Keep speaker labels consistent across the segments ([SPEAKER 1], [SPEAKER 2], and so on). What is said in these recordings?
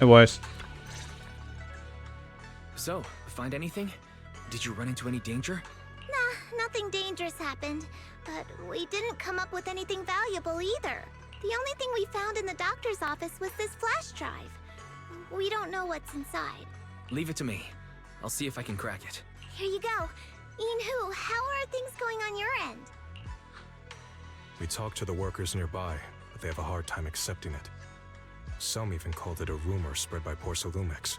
[SPEAKER 1] It was.
[SPEAKER 2] So, find anything? Did you run into any danger?
[SPEAKER 3] Nah, nothing dangerous happened. But we didn't come up with anything valuable either. The only thing we found in the doctor's office was this flash drive. We don't know what's inside.
[SPEAKER 2] Leave it to me. I'll see if I can crack it.
[SPEAKER 3] Here you go. Inhu, how are things going on your end?
[SPEAKER 4] We talked to the workers nearby, but they have a hard time accepting it. Some even called it a rumor spread by Porcelumex.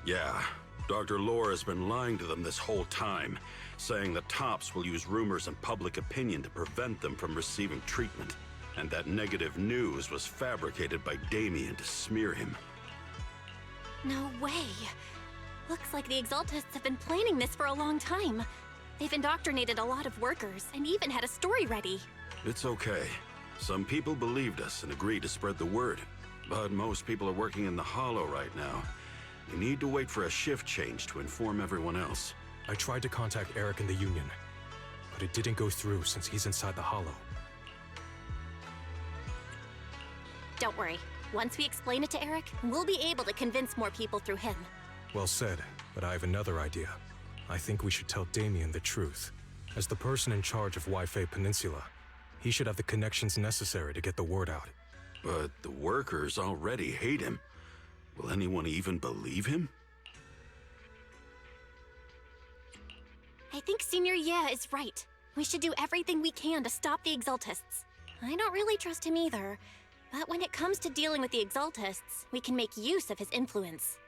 [SPEAKER 5] Yeah, Dr. Laura's been lying to them this whole time, saying the Tops will use rumors and public opinion to prevent them from receiving treatment. And that negative news was fabricated by Damien to smear him.
[SPEAKER 6] No way. Looks like the Exaltists have been planning this for a long time. They've indoctrinated a lot of workers and even had a story ready.
[SPEAKER 5] It's okay. Some people believed us and agreed to spread the word. But most people are working in the Hollow right now. We need to wait for a shift change to inform everyone else.
[SPEAKER 4] I tried to contact Eric in the Union, but it didn't go through since he's inside the Hollow.
[SPEAKER 6] Don't worry. Once we explain it to Eric, we'll be able to convince more people through him.
[SPEAKER 4] Well said, but I have another idea. I think we should tell Damien the truth. As the person in charge of Waifei Peninsula, he should have the connections necessary to get the word out.
[SPEAKER 5] But the workers already hate him. Will anyone even believe him?
[SPEAKER 6] I think Senior Ye is right. We should do everything we can to stop the Exaltists. I don't really trust him either, but when it comes to dealing with the Exaltists, we can make use of his influence.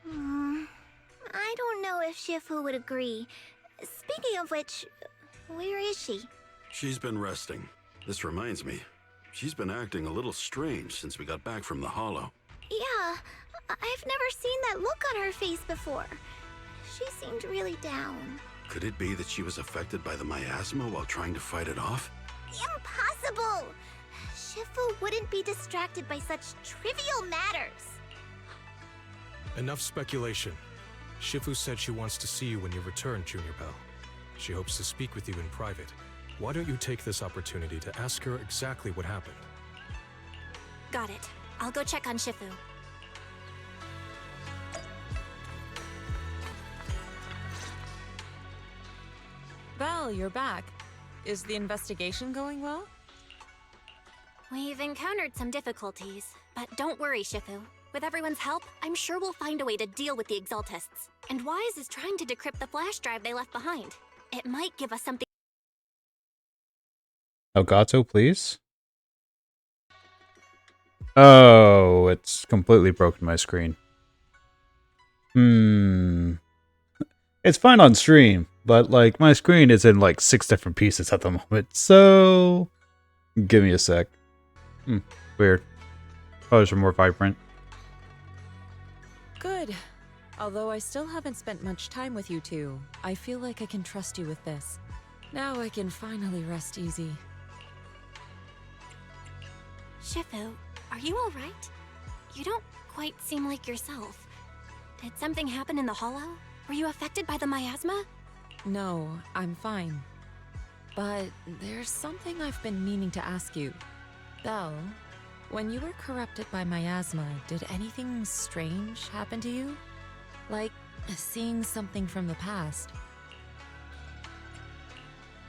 [SPEAKER 3] I don't know if Shifu would agree. Speaking of which, where is she?
[SPEAKER 5] She's been resting. This reminds me, she's been acting a little strange since we got back from the Hollow.
[SPEAKER 3] Yeah, I've never seen that look on her face before. She seemed really down.
[SPEAKER 5] Could it be that she was affected by the miasma while trying to fight it off?
[SPEAKER 3] Impossible! Shifu wouldn't be distracted by such trivial matters.
[SPEAKER 4] Enough speculation. Shifu said she wants to see you when you return, Junior Bell. She hopes to speak with you in private. Why don't you take this opportunity to ask her exactly what happened?
[SPEAKER 6] Got it. I'll go check on Shifu.
[SPEAKER 7] Belle, you're back. Is the investigation going well?
[SPEAKER 6] We've encountered some difficulties, but don't worry, Shifu. With everyone's help, I'm sure we'll find a way to deal with the Exaltists. And Wise is trying to decrypt the flash drive they left behind. It might give us something.
[SPEAKER 1] Elgato, please. Oh, it's completely broken my screen. It's fine on stream, but like my screen is in like 6 different pieces at the moment. So give me a sec. Weird. Colors are more vibrant.
[SPEAKER 7] Good. Although I still haven't spent much time with you two, I feel like I can trust you with this. Now I can finally rest easy.
[SPEAKER 6] Shifu, are you alright? You don't quite seem like yourself. Did something happen in the Hollow? Were you affected by the miasma?
[SPEAKER 7] No, I'm fine. But there's something I've been meaning to ask you. Belle, when you were corrupted by miasma, did anything strange happen to you? Like seeing something from the past?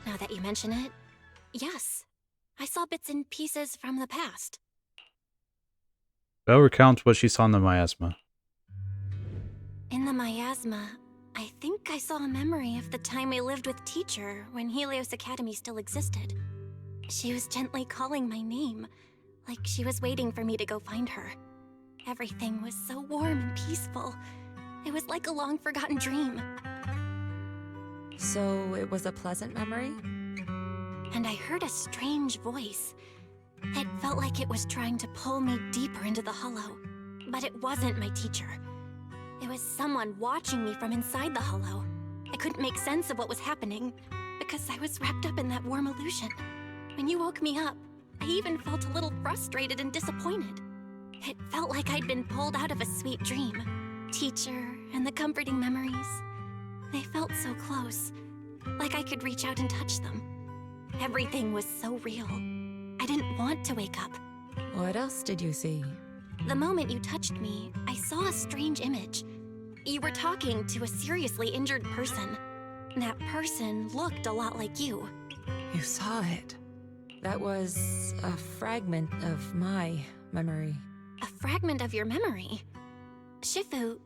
[SPEAKER 6] Now that you mention it, yes. I saw bits and pieces from the past.
[SPEAKER 1] Belle recounts what she saw in the miasma.
[SPEAKER 6] In the miasma, I think I saw a memory of the time we lived with Teacher when Helios Academy still existed. She was gently calling my name, like she was waiting for me to go find her. Everything was so warm and peaceful. It was like a long-forgotten dream.
[SPEAKER 7] So it was a pleasant memory?
[SPEAKER 6] And I heard a strange voice. It felt like it was trying to pull me deeper into the Hollow. But it wasn't my teacher. It was someone watching me from inside the Hollow. I couldn't make sense of what was happening, because I was wrapped up in that warm illusion. When you woke me up, I even felt a little frustrated and disappointed. It felt like I'd been pulled out of a sweet dream. Teacher and the comforting memories. They felt so close, like I could reach out and touch them. Everything was so real. I didn't want to wake up,
[SPEAKER 7] What else did you see?
[SPEAKER 6] The moment you touched me, I saw a strange image. You were talking to a seriously injured person. That person looked a lot like you.
[SPEAKER 7] You saw it. That was a fragment of my memory.
[SPEAKER 6] A fragment of your memory? Shifu,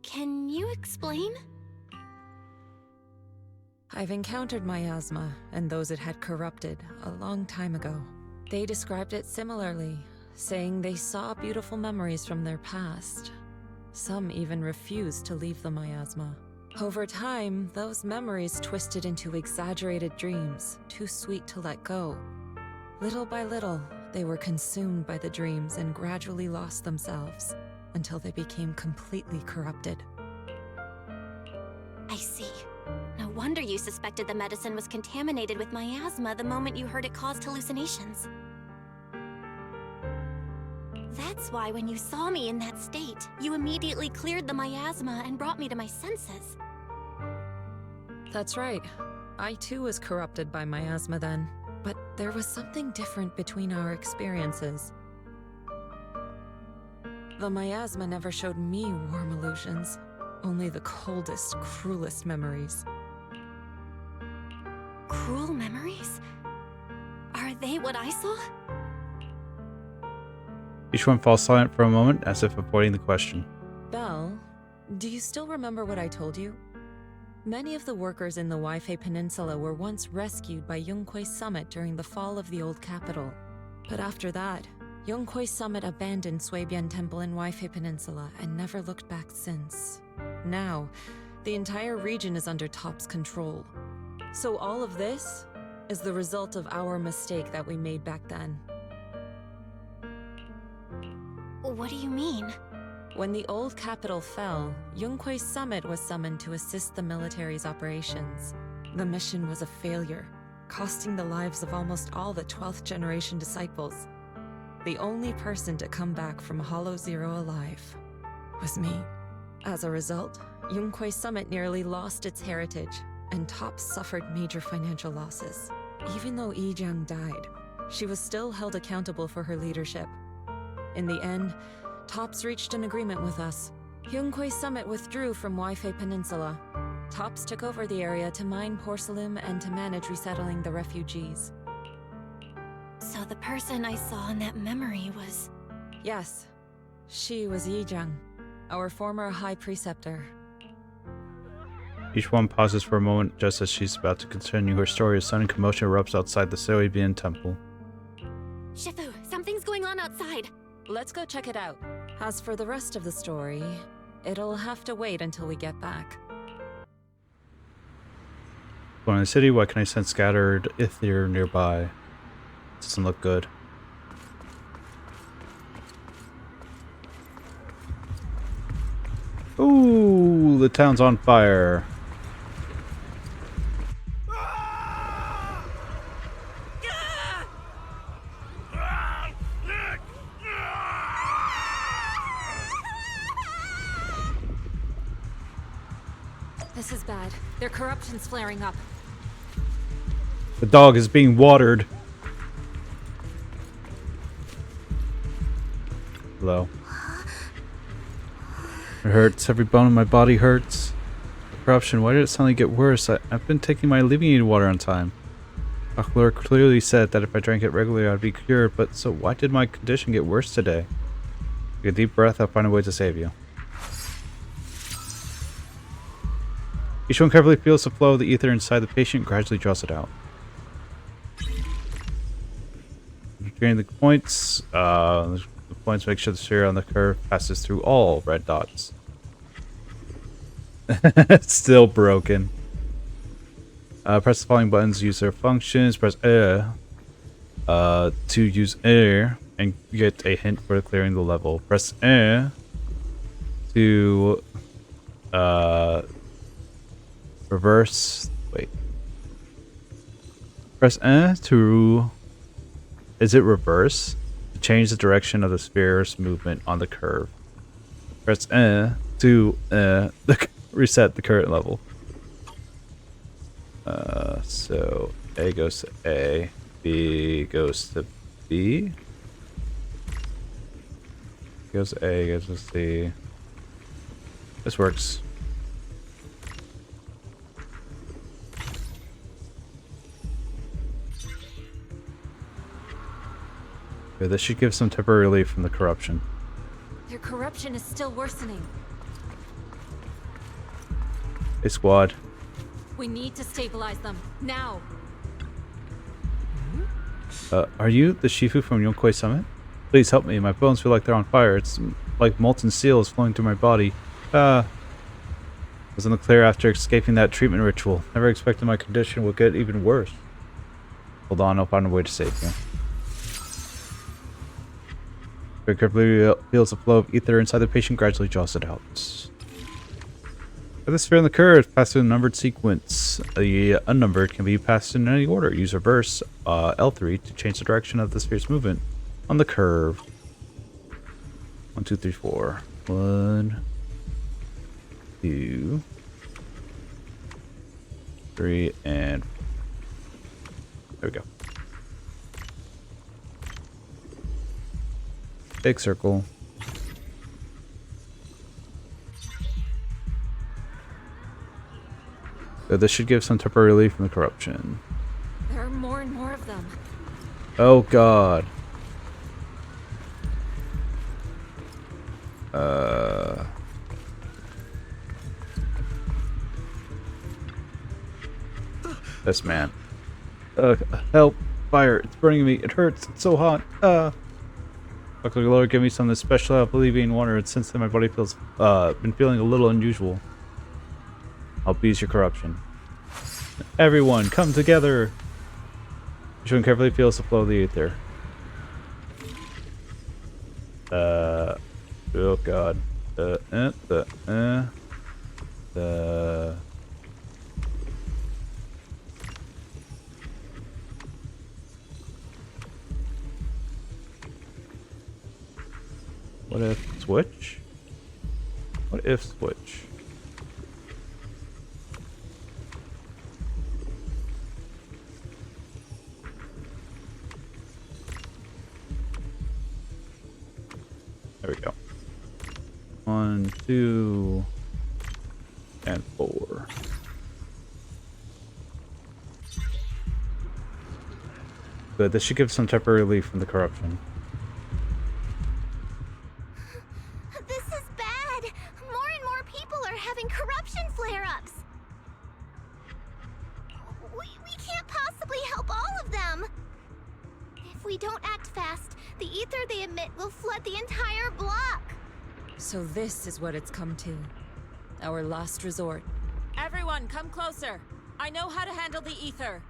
[SPEAKER 6] can you explain?
[SPEAKER 7] I've encountered Miasma and those it had corrupted a long time ago. They described it similarly, saying they saw beautiful memories from their past. Some even refused to leave the Miasma. Over time, those memories twisted into exaggerated dreams, too sweet to let go. Little by little, they were consumed by the dreams and gradually lost themselves, until they became completely corrupted.
[SPEAKER 6] I see. No wonder you suspected the medicine was contaminated with miasma the moment you heard it caused hallucinations. That's why when you saw me in that state, you immediately cleared the miasma and brought me to my senses.
[SPEAKER 7] That's right. I too was corrupted by miasma then, but there was something different between our experiences. The miasma never showed me warm illusions, only the coldest, cruelest memories.
[SPEAKER 6] Cruel memories? Are they what I saw?
[SPEAKER 1] Yixuan falls silent for a moment, as if avoiding the question.
[SPEAKER 7] Belle, do you still remember what I told you? Many of the workers in the Waifei Peninsula were once rescued by Yongkui's summit during the fall of the old capital. But after that, Yongkui's summit abandoned Suibian Temple in Waifei Peninsula and never looked back since. Now, the entire region is under Top's control. So all of this is the result of our mistake that we made back then.
[SPEAKER 6] What do you mean?
[SPEAKER 7] When the old capital fell, Yongkui's summit was summoned to assist the military's operations. The mission was a failure, costing the lives of almost all the 12th generation disciples. The only person to come back from Hollow Zero alive was me. As a result, Yongkui's summit nearly lost its heritage, and Top suffered major financial losses. Even though Yijiang died, she was still held accountable for her leadership. In the end, Tops reached an agreement with us. Yongkui's summit withdrew from Waifei Peninsula. Tops took over the area to mine porcelain and to manage resettling the refugees.
[SPEAKER 6] So the person I saw in that memory was...
[SPEAKER 7] Yes, she was Yijiang, our former high preceptor.
[SPEAKER 1] Yixuan pauses for a moment just as she's about to continue her story. A sudden commotion erupts outside the Suibian Temple.
[SPEAKER 6] Shifu, something's going on outside!
[SPEAKER 7] Let's go check it out. As for the rest of the story, it'll have to wait until we get back.
[SPEAKER 1] Going in the city, why can I sense scattered ether nearby? Doesn't look good. Ooh, the town's on fire.
[SPEAKER 7] This is bad. Their corruption's flaring up.
[SPEAKER 1] The dog is being watered. Hello. It hurts. Every bone in my body hurts. Corruption. Why did it suddenly get worse? I've been taking my alleviating water on time. Dr. clearly said that if I drank it regularly, I'd be cured. But so why did my condition get worse today? Take a deep breath. I'll find a way to save you. Yixuan carefully feels the flow of the ether inside the patient, gradually draws it out. During the points, make sure the sphere on the curve passes through all red dots. It's still broken. Press the following buttons to use their functions. Press air to use air and get a hint for clearing the level. Press air to reverse. Wait. Press to. Is it reverse? To change the direction of the sphere's movement on the curve. Press to reset the current level. So A goes to A, B goes to B. Goes A, goes to C. This works. Okay, this should give some temporary relief from the corruption.
[SPEAKER 7] Their corruption is still worsening.
[SPEAKER 1] Hey, squad.
[SPEAKER 7] We need to stabilize them, now!
[SPEAKER 1] Are you the Shifu from Yonkoi Summit? Please help me, my bones feel like they're on fire. It's like molten steel is flowing through my body. I was in the clear after escaping that treatment ritual. Never expected my condition would get even worse. Hold on, I'll find a way to save you. Very carefully feels the flow of ether inside the patient, gradually draws it out. For the sphere in the curve, passed in a numbered sequence. The unnumbered can be passed in any order. Use reverse L3 to change the direction of the sphere's movement on the curve. 1, 2, 3, 4. 1, 2, 3, and there we go. Big circle. So this should give some temporary relief from the corruption.
[SPEAKER 7] There are more and more of them.
[SPEAKER 1] Oh god. This man. Help. Fire. It's burning me. It hurts. It's so hot. Luckily, Lord, give me some of this special alleviating water. And since then, my body feels, been feeling a little unusual. Help ease your corruption. Everyone, come together. Yixuan carefully feels the flow of the ether. Oh god. What if switch? What if switch? There we go. 1, 2, and 4. Good, this should give some temporary relief from the corruption.
[SPEAKER 3] This is bad. More and more people are having corruption flare-ups. We can't possibly help all of them. If we don't act fast, the ether they emit will flood the entire block.
[SPEAKER 7] So this is what it's come to. Our last resort. Everyone, come closer. I know how to handle the ether.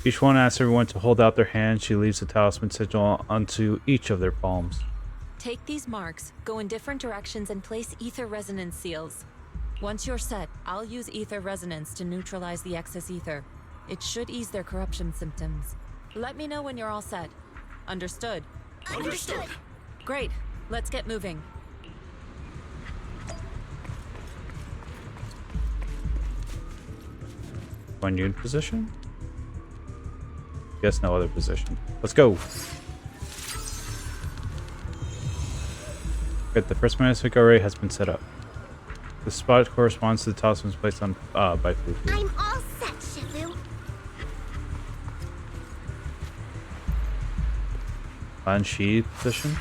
[SPEAKER 1] Yixuan asks everyone to hold out their hands. She leaves the talisman sigil onto each of their palms.
[SPEAKER 7] Take these marks, go in different directions, and place ether resonance seals. Once you're set, I'll use ether resonance to neutralize the excess ether. It should ease their corruption symptoms. Let me know when you're all set. Understood?
[SPEAKER 3] Understood.
[SPEAKER 7] Great. Let's get moving.
[SPEAKER 1] Find you in position? Guess no other position. Let's go. Good, the first magnetic array has been set up. The spot corresponds to the talismans placed on by Fufu.
[SPEAKER 3] I'm all set, Shifu.
[SPEAKER 1] On Shi position.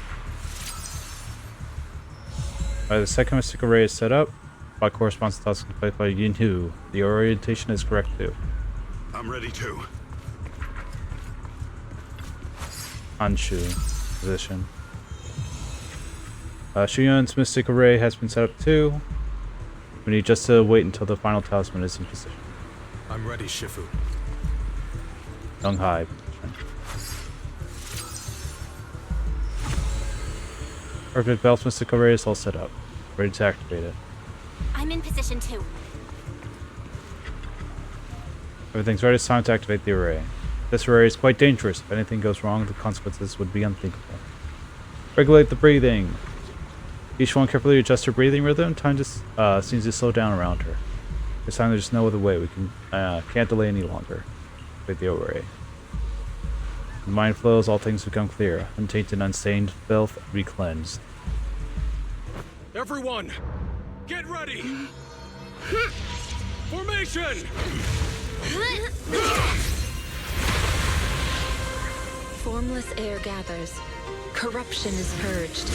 [SPEAKER 1] Alright, the second mystic array is set up. Spot corresponds to the talisman placed by Yinhu. The orientation is correct too.
[SPEAKER 5] I'm ready too.
[SPEAKER 1] Anshu position. Shuyun's mystic array has been set up too. We need just to wait until the final talisman is in position.
[SPEAKER 4] I'm ready, Shifu.
[SPEAKER 1] Donghai position. Perfect. Bel's mystic array is all set up. Ready to activate it.
[SPEAKER 6] I'm in position too.
[SPEAKER 1] Everything's ready. It's time to activate the array. This array is quite dangerous. If anything goes wrong, the consequences would be unthinkable. Regulate the breathing. Yixuan carefully adjusts her breathing rhythm. Time just seems to slow down around her. This time there's no other way. We can't delay any longer. Activate the array. The mind flows, all things become clear. Untainted, unstained, filth, re-cleansed.
[SPEAKER 4] Everyone, get ready! Formation!
[SPEAKER 7] Formless air gathers. Corruption is purged.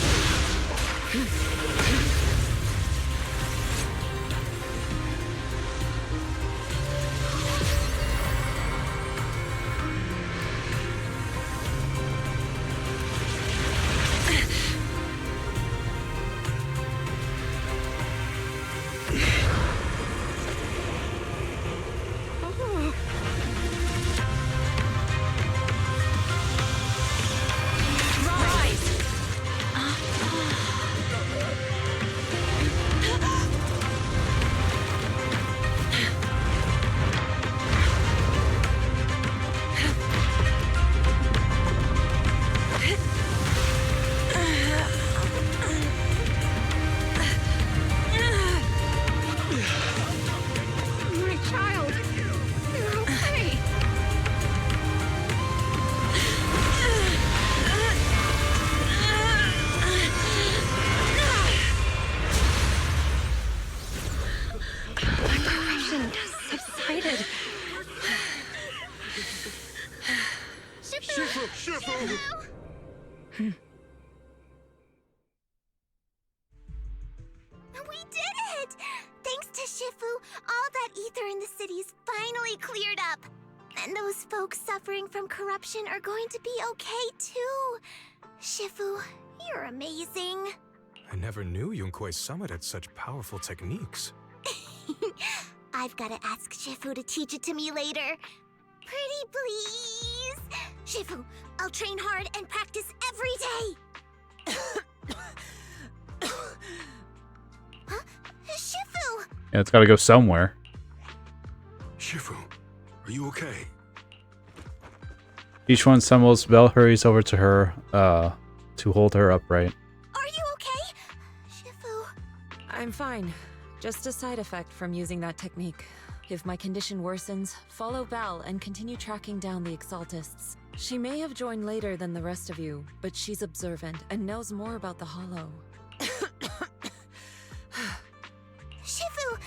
[SPEAKER 3] We did it! Thanks to Shifu, all that ether in the city's finally cleared up. And those folks suffering from corruption are going to be okay too. Shifu, you're amazing.
[SPEAKER 4] I never knew Yunkwei's summit had such powerful techniques.
[SPEAKER 3] I've got to ask Shifu to teach it to me later. Pretty please. Shifu, I'll train hard and practice every day. Huh? Shifu!
[SPEAKER 1] Yeah, it's gotta go somewhere.
[SPEAKER 5] Shifu, are you okay?
[SPEAKER 1] Yixuan stumbles. Belle hurries over to her, to hold her upright.
[SPEAKER 3] Are you okay? Shifu.
[SPEAKER 7] I'm fine. Just a side effect from using that technique. If my condition worsens, follow Belle and continue tracking down the Exaltists. She may have joined later than the rest of you, but she's observant and knows more about the Hollow.
[SPEAKER 3] Shifu,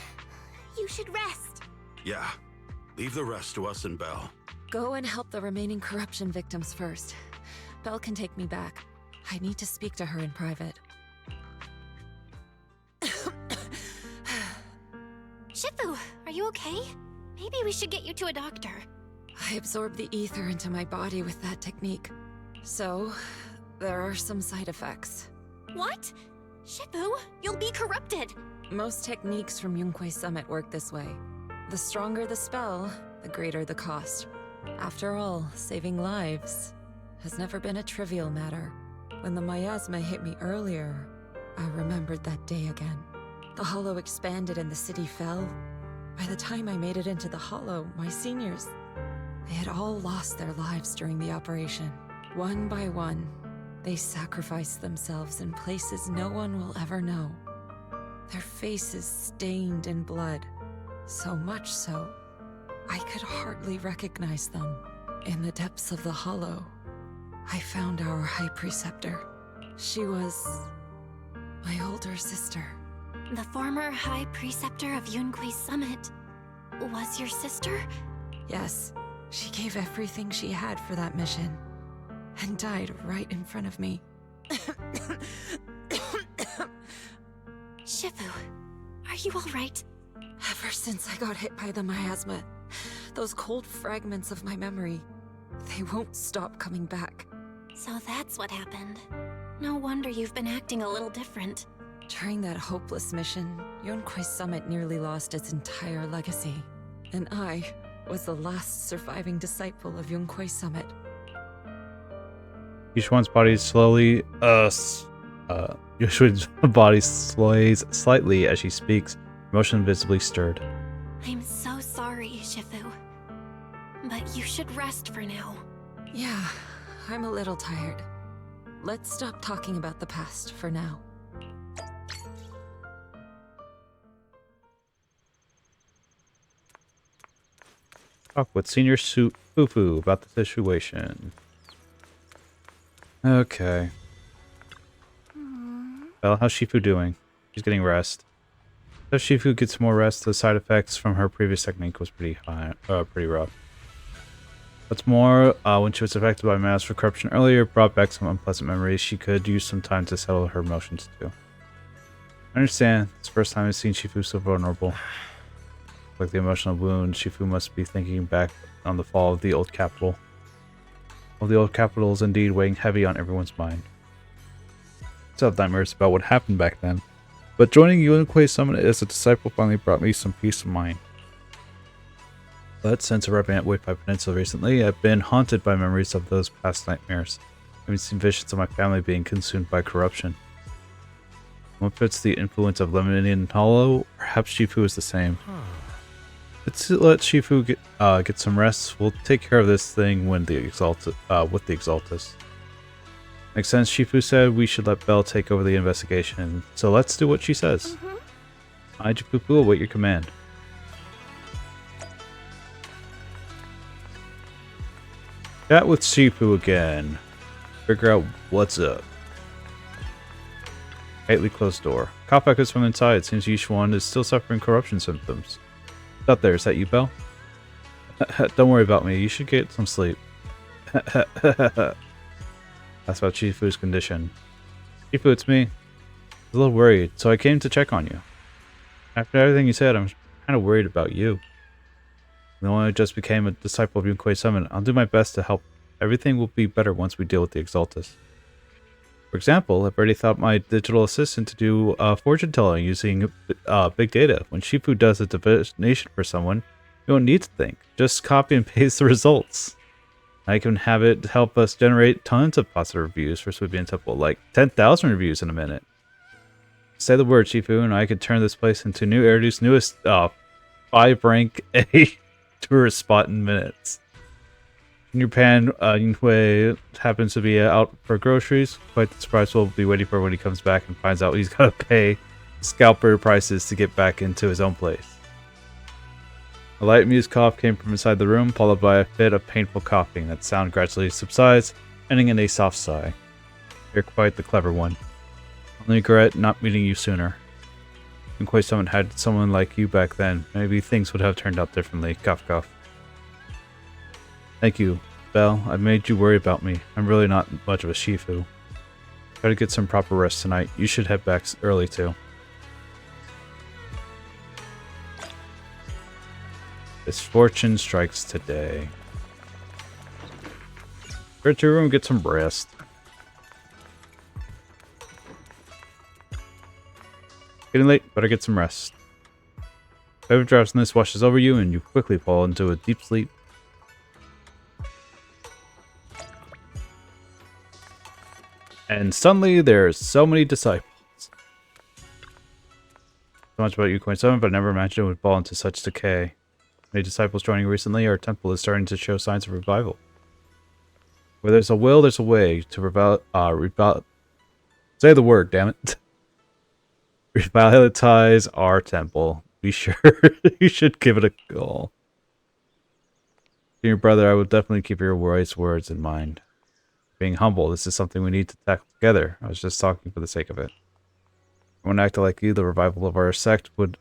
[SPEAKER 3] you should rest.
[SPEAKER 5] Yeah. Leave the rest to us and Belle.
[SPEAKER 7] Go and help the remaining corruption victims first. Belle can take me back. I need to speak to her in private.
[SPEAKER 6] Shifu, are you okay? Maybe we should get you to a doctor.
[SPEAKER 7] I absorbed the ether into my body with that technique. So, there are some side effects.
[SPEAKER 6] What? Shifu, you'll be corrupted.
[SPEAKER 7] Most techniques from Yunkwei's summit work this way. The stronger the spell, the greater the cost. After all, saving lives has never been a trivial matter. When the miasma hit me earlier, I remembered that day again. The Hollow expanded and the city fell. By the time I made it into the Hollow, my seniors, they had all lost their lives during the operation. One by one, they sacrificed themselves in places no one will ever know. Their faces stained in blood, so much so, I could hardly recognize them. In the depths of the Hollow, I found our High Preceptor. She was my older sister.
[SPEAKER 6] The former High Preceptor of Yunkwei's summit was your sister?
[SPEAKER 7] Yes, she gave everything she had for that mission, and died right in front of me.
[SPEAKER 6] Shifu, are you all right?
[SPEAKER 7] Ever since I got hit by the miasma, those cold fragments of my memory, they won't stop coming back.
[SPEAKER 6] So that's what happened. No wonder you've been acting a little different.
[SPEAKER 7] During that hopeless mission, Yunkwei's summit nearly lost its entire legacy. And I was the last surviving disciple of Yunkwei's summit.
[SPEAKER 1] Yixuan's body slowly, Yixuan's body sways slightly as she speaks, emotion visibly stirred.
[SPEAKER 6] I'm so sorry, Shifu. But you should rest for now.
[SPEAKER 7] Yeah, I'm a little tired. Let's stop talking about the past for now.
[SPEAKER 1] Talk with Senior Fufu about the situation. Okay. Well, how's Shifu doing? She's getting rest. If Shifu gets more rest, the side effects from her previous technique was pretty rough. What's more, when she was affected by mass corruption earlier, it brought back some unpleasant memories. She could use some time to settle her emotions too. I understand. It's the first time I've seen Shifu so vulnerable. Like the emotional wound, Shifu must be thinking back on the fall of the old capital. Well, the old capital is indeed weighing heavy on everyone's mind. I still have nightmares about what happened back then. But joining Yunquei Summit as a disciple finally brought me some peace of mind. But since arriving at Waifei Peninsula recently, I've been haunted by memories of those past nightmares. I've seen visions of my family being consumed by corruption. What fits the influence of Lemonian Hollow? Perhaps Shifu is the same. Let's let Shifu get some rest. We'll take care of this thing when the with the Exaltus. Makes sense. Shifu said we should let Belle take over the investigation, so let's do what she says. I, Jipupu, await your command. Chat with Shifu again. Figure out what's up. Tightly closed door. Cop echoes from inside. Seems Yixuan is still suffering corruption symptoms. What's up there? Is that you, Belle? Don't worry about me. You should get some sleep. That's about Shifu's condition. Shifu, it's me. I was a little worried, so I came to check on you. After everything you said, I'm kind of worried about you. The one who just became a disciple of Yunquei Summit, I'll do my best to help. Everything will be better once we deal with the Exaltus. For example, I've already thought my digital assistant to do fortune telling using big data. When Shifu does a divination for someone, you don't need to think. Just copy and paste the results. I can have it help us generate tons of positive reviews for Sweeping Temple, like 10,000 reviews in a minute. Say the word, Shifu, and I could turn this place into New Eridu's newest 5-rank A tourist spot in minutes. In Japan, Yunhui happens to be out for groceries. Quite the surprise we'll be waiting for when he comes back and finds out he's got to pay scalper prices to get back into his own place. A light amused cough came from inside the room, followed by a fit of painful coughing. That sound gradually subsides, ending in a soft sigh. You're quite the clever one. Only regret not meeting you sooner. Yunquei Summit had someone like you back then. Maybe things would have turned out differently. Cough, cough. Thank you, Belle. I made you worry about me. I'm really not much of a Shifu. Try to get some proper rest tonight. You should head back early too. Misfortune strikes today. Go to your room, get some rest. Getting late, better get some rest. Whatever drowsiness washes over you and you quickly fall into a deep sleep. And suddenly there's so many disciples. So much about Yunquei Summit, but I never imagined it would fall into such decay. Many disciples joining recently, our temple is starting to show signs of revival. Where there's a will, there's a way to say the word, damn it. Revitalize our temple. Be sure you should give it a go. Dear brother, I will definitely keep your wise words in mind. Being humble, this is something we need to tackle together. I was just talking for the sake of it. When acting like you, the revival of our sect would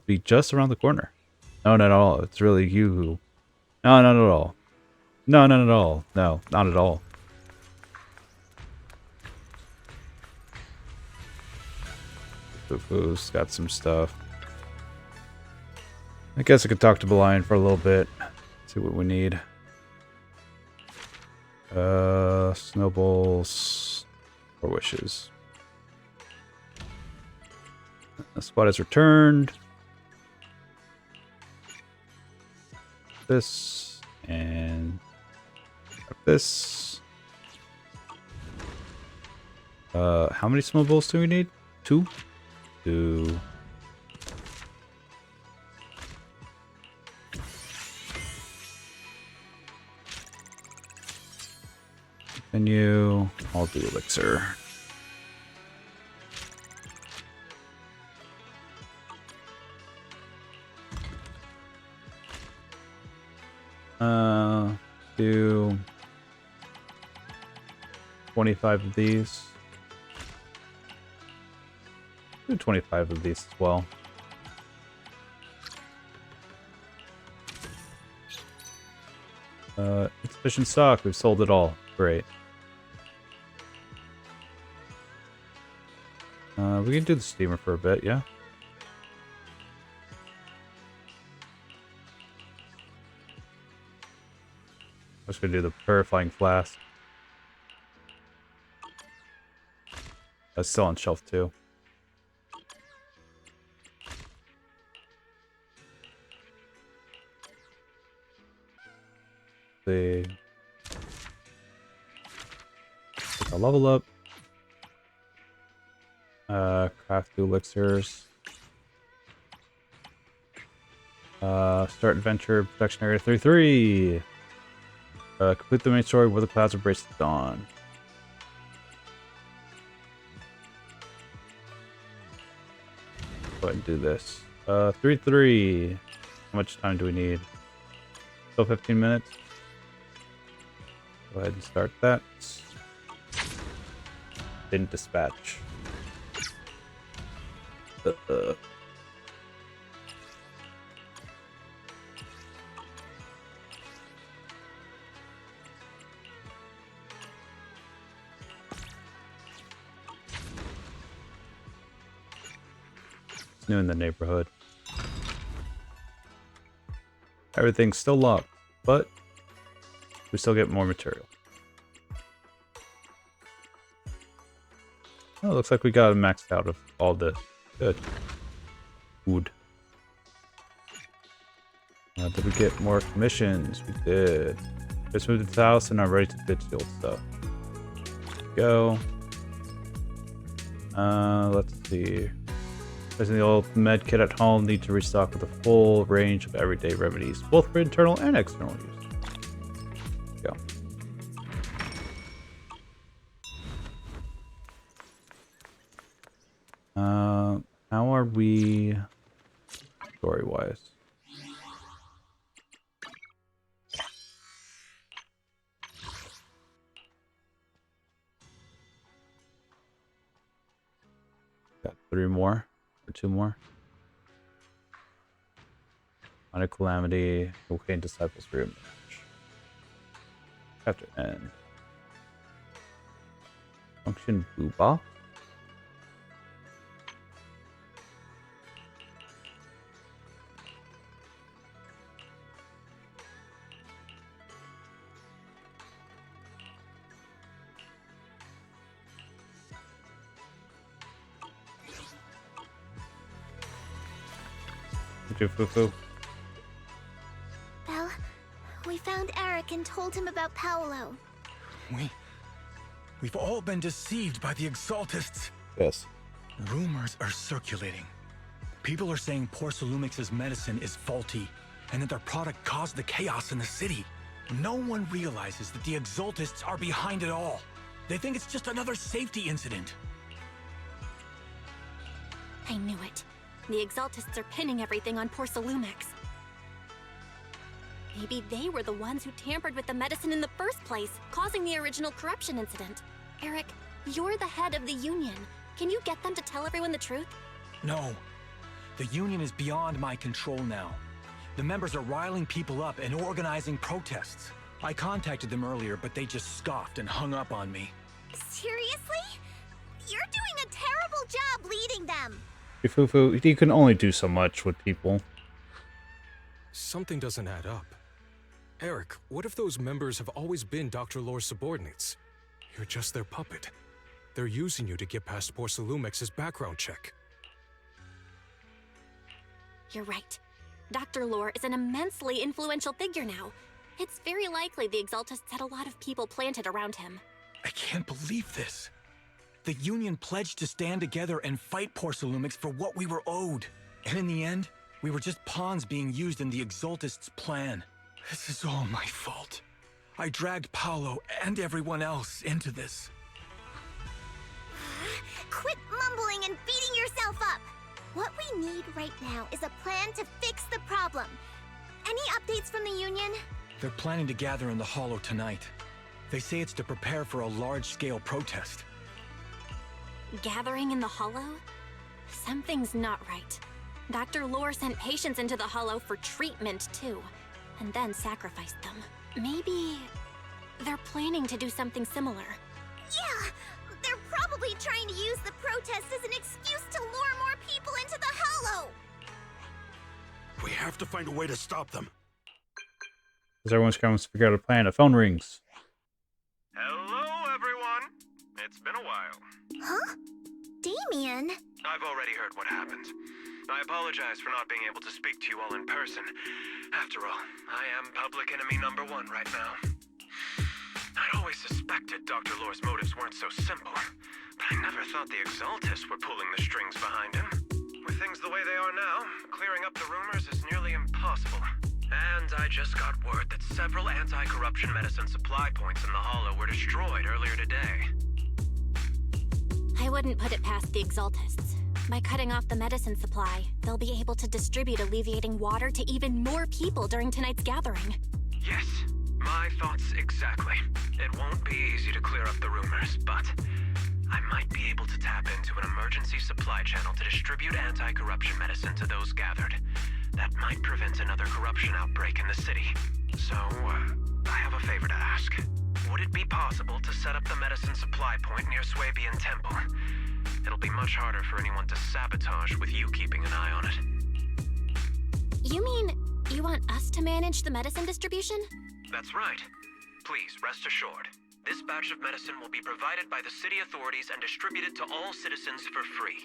[SPEAKER 1] be just around the corner. No, not at all. It's really you who... No, not at all. No, not at all. No, not at all. Fufu's got some stuff. I guess I could talk to Belian for a little bit. See what we need. Snowballs. 4 wishes. The spot is returned. This and this. How many snowballs do we need? 2? 2. Continue. I'll do elixir. Do 25 of these. Do 25 of these as well. Insufficient stock. We've sold it all. Great. We can do the steamer for a bit, yeah? I'm just gonna do the purifying flask. That's still on shelf too. See. Take a level up. Craft the elixirs. Start adventure, protection area 33. Complete the main story where the clouds embrace the dawn. Go ahead and do this. 3-3. How much time do we need? Still 15 minutes. Go ahead and start that. Didn't dispatch. It's new in the neighborhood. Everything's still locked, but we still get more material. Oh, looks like we got maxed out of all this. Good. Food. Did we get more commissions? We did. Just moved to the house and I'm ready to ditch the old stuff. Go. Let's see. Placing the old med kit at home, need to restock with a full range of everyday remedies, both for internal and external use. Go. How are we story-wise? Got 3 more or 2 more. On a calamity, cocaine disciples reemerge. Chapter end. Function booba. Foo-foo.
[SPEAKER 3] Well, we found Eric and told him about Paolo.
[SPEAKER 2] We've all been deceived by the Exaltists.
[SPEAKER 1] Yes.
[SPEAKER 2] Rumors are circulating. People are saying Porcelumix's medicine is faulty, and that their product caused the chaos in the city. No one realizes that the Exaltists are behind it all. They think it's just another safety incident.
[SPEAKER 6] I knew it. The Exaltists are pinning everything on Porcelumix. Maybe they were the ones who tampered with the medicine in the first place, causing the original corruption incident. Eric, you're the head of the Union. Can you get them to tell everyone the truth?
[SPEAKER 2] No. The Union is beyond my control now. The members are riling people up and organizing protests. I contacted them earlier, but they just scoffed and hung up on me.
[SPEAKER 3] Seriously? You're doing a terrible job leading them.
[SPEAKER 1] Foo-foo, you can only do so much with people.
[SPEAKER 4] Something doesn't add up. Eric, what if those members have always been Dr. Lore's subordinates? You're just their puppet. They're using you to get past Porcelumix's background check.
[SPEAKER 6] You're right. Dr. Lore is an immensely influential figure now. It's very likely the Exaltists had a lot of people planted around him.
[SPEAKER 2] I can't believe this. The Union pledged to stand together and fight Porcelumix for what we were owed. And in the end, we were just pawns being used in the Exaltists' plan. This is all my fault. I dragged Paolo and everyone else into this.
[SPEAKER 3] Quit mumbling and beating yourself up. What we need right now is a plan to fix the problem. Any updates from the Union?
[SPEAKER 2] They're planning to gather in the Hollow tonight. They say it's to prepare for a large-scale protest.
[SPEAKER 6] Gathering in the Hollow? Something's not right. Dr. Lore sent patients into the Hollow for treatment, too, and then sacrificed them. Maybe they're planning to do something similar.
[SPEAKER 3] Yeah, they're probably trying to use the protest as an excuse to lure more people into the Hollow.
[SPEAKER 5] We have to find a way to stop them.
[SPEAKER 1] As everyone's trying to figure out a plan, the phone rings.
[SPEAKER 8] Hello, everyone. It's been a while.
[SPEAKER 3] Huh? Damien?
[SPEAKER 8] I've already heard what happened. I apologize for not being able to speak to you all in person. After all, I am public enemy number 1 right now. I'd always suspected Dr. Lore's motives weren't so simple, but I never thought the Exaltists were pulling the strings behind him. With things the way they are now, clearing up the rumors is nearly impossible. And I just got word that several anti-corruption medicine supply points in the Hollow were destroyed earlier today.
[SPEAKER 6] I wouldn't put it past the Exaltists. By cutting off the medicine supply, they'll be able to distribute alleviating water to even more people during tonight's gathering.
[SPEAKER 8] Yes, my thoughts exactly. It won't be easy to clear up the rumors, but I might be able to tap into an emergency supply channel to distribute anti-corruption medicine to those gathered. That might prevent another corruption outbreak in the city. So, I have a favor to ask. Would it be possible to set up the medicine supply point near Swabian Temple? It'll be much harder for anyone to sabotage with you keeping an eye on it.
[SPEAKER 6] You mean you want us to manage the medicine distribution?
[SPEAKER 8] That's right. Please, rest assured. This batch of medicine will be provided by the city authorities and distributed to all citizens for free.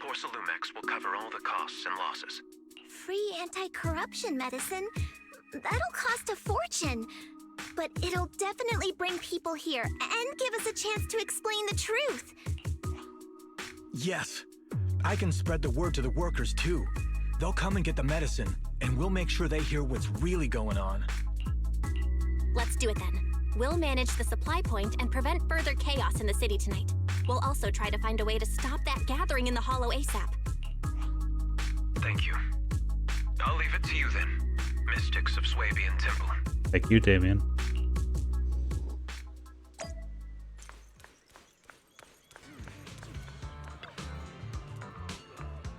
[SPEAKER 8] Porcelumex will cover all the costs and losses.
[SPEAKER 3] Free anti-corruption medicine? That'll cost a fortune. But it'll definitely bring people here and give us a chance to explain the truth.
[SPEAKER 2] Yes. I can spread the word to the workers, too. They'll come and get the medicine, and we'll make sure they hear what's really going on.
[SPEAKER 6] Let's do it then. We'll manage the supply point and prevent further chaos in the city tonight. We'll also try to find a way to stop that gathering in the Hollow ASAP.
[SPEAKER 8] Thank you. I'll leave it to you then, Mystics of Swabian Temple.
[SPEAKER 1] Thank you, Damien.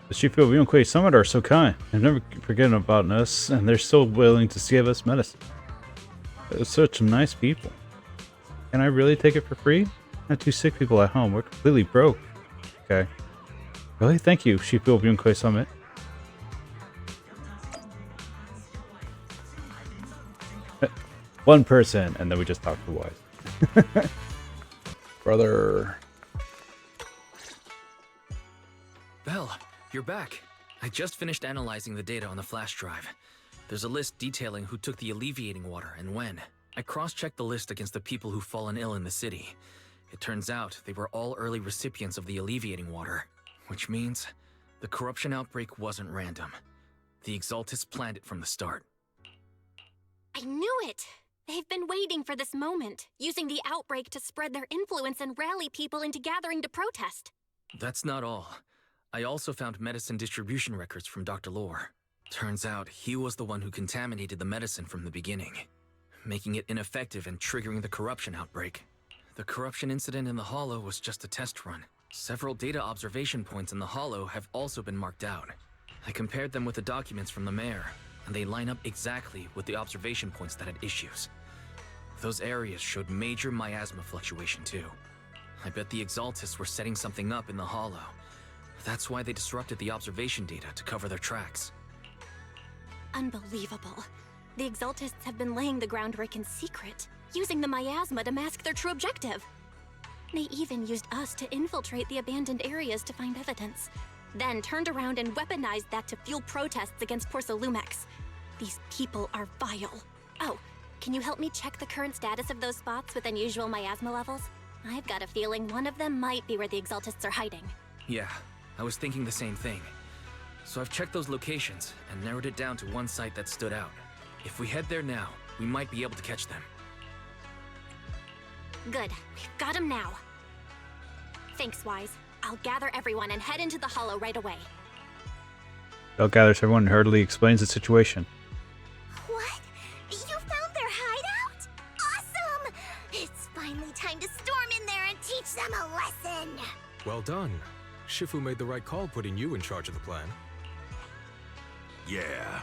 [SPEAKER 1] The Shifu of Yunquei Summit are so kind. They're never forgetting about us, and they're so willing to give us medicine. They're such nice people. Can I really take it for free? I have 2 sick people at home. We're completely broke. Okay. Really? Thank you, Shifu of Yunquei Summit. One person, and then we just talked to Wise. Brother.
[SPEAKER 9] Belle, you're back. I just finished analyzing the data on the flash drive. There's a list detailing who took the alleviating water and when. I cross-checked the list against the people who've fallen ill in the city. It turns out they were all early recipients of the alleviating water, which means the corruption outbreak wasn't random. The Exaltists planned it from the start.
[SPEAKER 6] I knew it! They've been waiting for this moment, using the outbreak to spread their influence and rally people into gathering to protest.
[SPEAKER 9] That's not all. I also found medicine distribution records from Dr. Lore. Turns out he was the one who contaminated the medicine from the beginning, making it ineffective and triggering the corruption outbreak. The corruption incident in the Hollow was just a test run. Several data observation points in the Hollow have also been marked out. I compared them with the documents from the mayor, and they line up exactly with the observation points that had issues. Those areas showed major miasma fluctuation too. I bet the Exaltists were setting something up in the Hollow. That's why they disrupted the observation data to cover their tracks.
[SPEAKER 6] Unbelievable. The Exaltists have been laying the groundwork in secret, using the miasma to mask their true objective. They even used us to infiltrate the abandoned areas to find evidence, then turned around and weaponized that to fuel protests against Porcelumex. These people are vile. Oh, can you help me check the current status of those spots with unusual miasma levels? I've got a feeling one of them might be where the Exaltists are hiding.
[SPEAKER 9] Yeah, I was thinking the same thing. So I've checked those locations and narrowed it down to one site that stood out. If we head there now, we might be able to catch them.
[SPEAKER 6] Good, we've got them now. Thanks, Wise. I'll gather everyone and head into the Hollow right away.
[SPEAKER 1] Belle gathers everyone and hurriedly explains the situation.
[SPEAKER 3] What? You found their hideout? Awesome! It's them a lesson!
[SPEAKER 4] Well done. Shifu made the right call putting you in charge of the plan.
[SPEAKER 5] Yeah.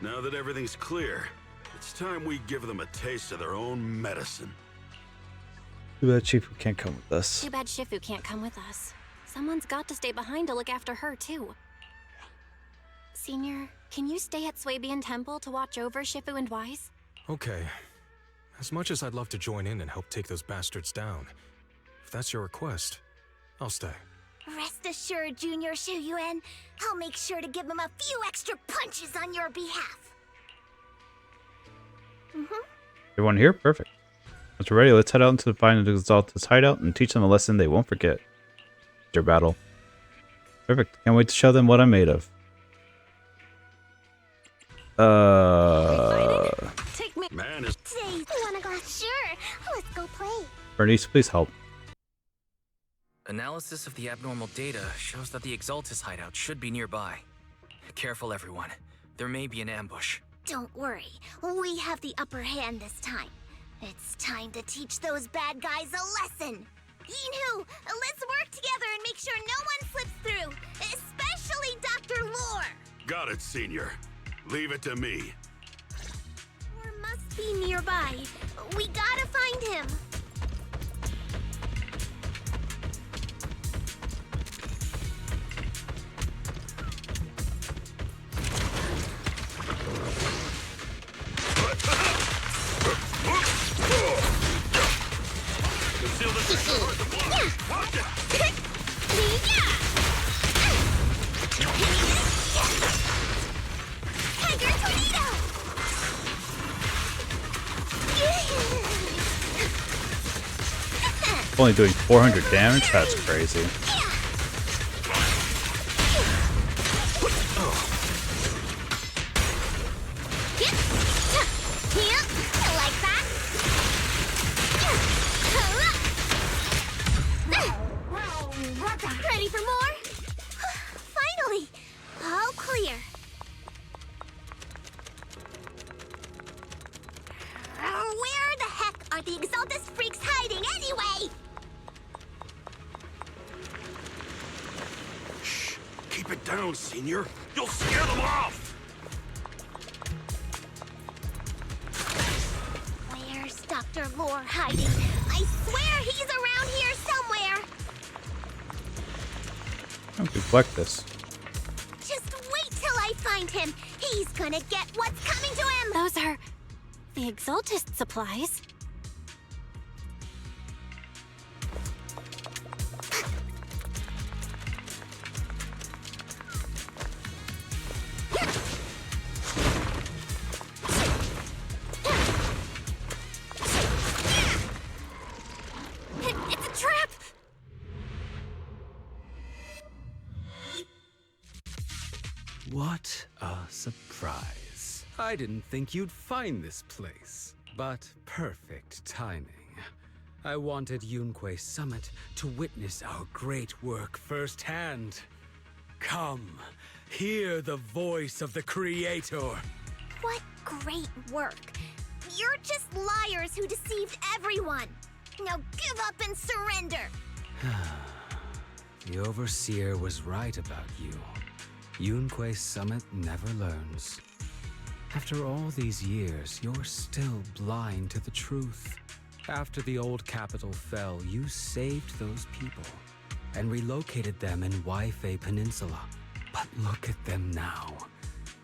[SPEAKER 5] Now that everything's clear, it's time we give them a taste of their own medicine.
[SPEAKER 1] Too bad Shifu can't come with us.
[SPEAKER 6] Too bad Shifu can't come with us. Someone's got to stay behind to look after her, too. Senior, can you stay at Swabian Temple to watch over Shifu and Wise?
[SPEAKER 4] Okay. As much as I'd love to join in and help take those bastards down, if that's your request, I'll stay.
[SPEAKER 3] Rest assured, Junior Shuyuan, I'll make sure to give him a few extra punches on your behalf.
[SPEAKER 1] Everyone here? Perfect. Once we're ready, let's head out into the final Exalted's hideout and teach them a lesson they won't forget. Their battle. Perfect. Can't wait to show them what I'm made of.
[SPEAKER 6] Take me.
[SPEAKER 5] Man is
[SPEAKER 3] Say, you wanna go? Sure, let's go play.
[SPEAKER 1] Bernice, please help.
[SPEAKER 9] Analysis of the abnormal data shows that the Exaltus hideout should be nearby. Careful, everyone. There may be an ambush.
[SPEAKER 3] Don't worry, we have the upper hand this time. It's time to teach those bad guys a lesson. Yinhu, let's work together and make sure no one slips through, especially Dr. Lore.
[SPEAKER 5] got it, Senior. Leave it to me.
[SPEAKER 3] Lore must be nearby. We gotta find him.
[SPEAKER 5] Conceal the sector. Watch it.
[SPEAKER 3] Tiger Tornado!
[SPEAKER 1] Only doing 400 damage? That's crazy.
[SPEAKER 3] Like that? Ready for more? Finally! All clear. Where the heck are the Exaltus freaks hiding anyway?
[SPEAKER 5] Shh. Keep it down, Senior. You'll scare them off.
[SPEAKER 3] Where's Dr. Lore hiding? I swear he's around here somewhere.
[SPEAKER 1] How do we collect this?
[SPEAKER 3] Just wait till I find him. He's gonna get what's coming to him.
[SPEAKER 6] Those are the Exaltist supplies.
[SPEAKER 3] It's a trap.
[SPEAKER 10] What a surprise. I didn't think you'd find this place, but perfect timing. I wanted Yunquei Summit to witness our great work firsthand. Come, hear the voice of the Creator.
[SPEAKER 3] What great work. You're just liars who deceived everyone. Now give up and surrender.
[SPEAKER 10] The Overseer was right about you. Yunquei Summit never learns. After all these years, you're still blind to the truth. After the old capital fell, you saved those people and relocated them in Waifei Peninsula. But look at them now,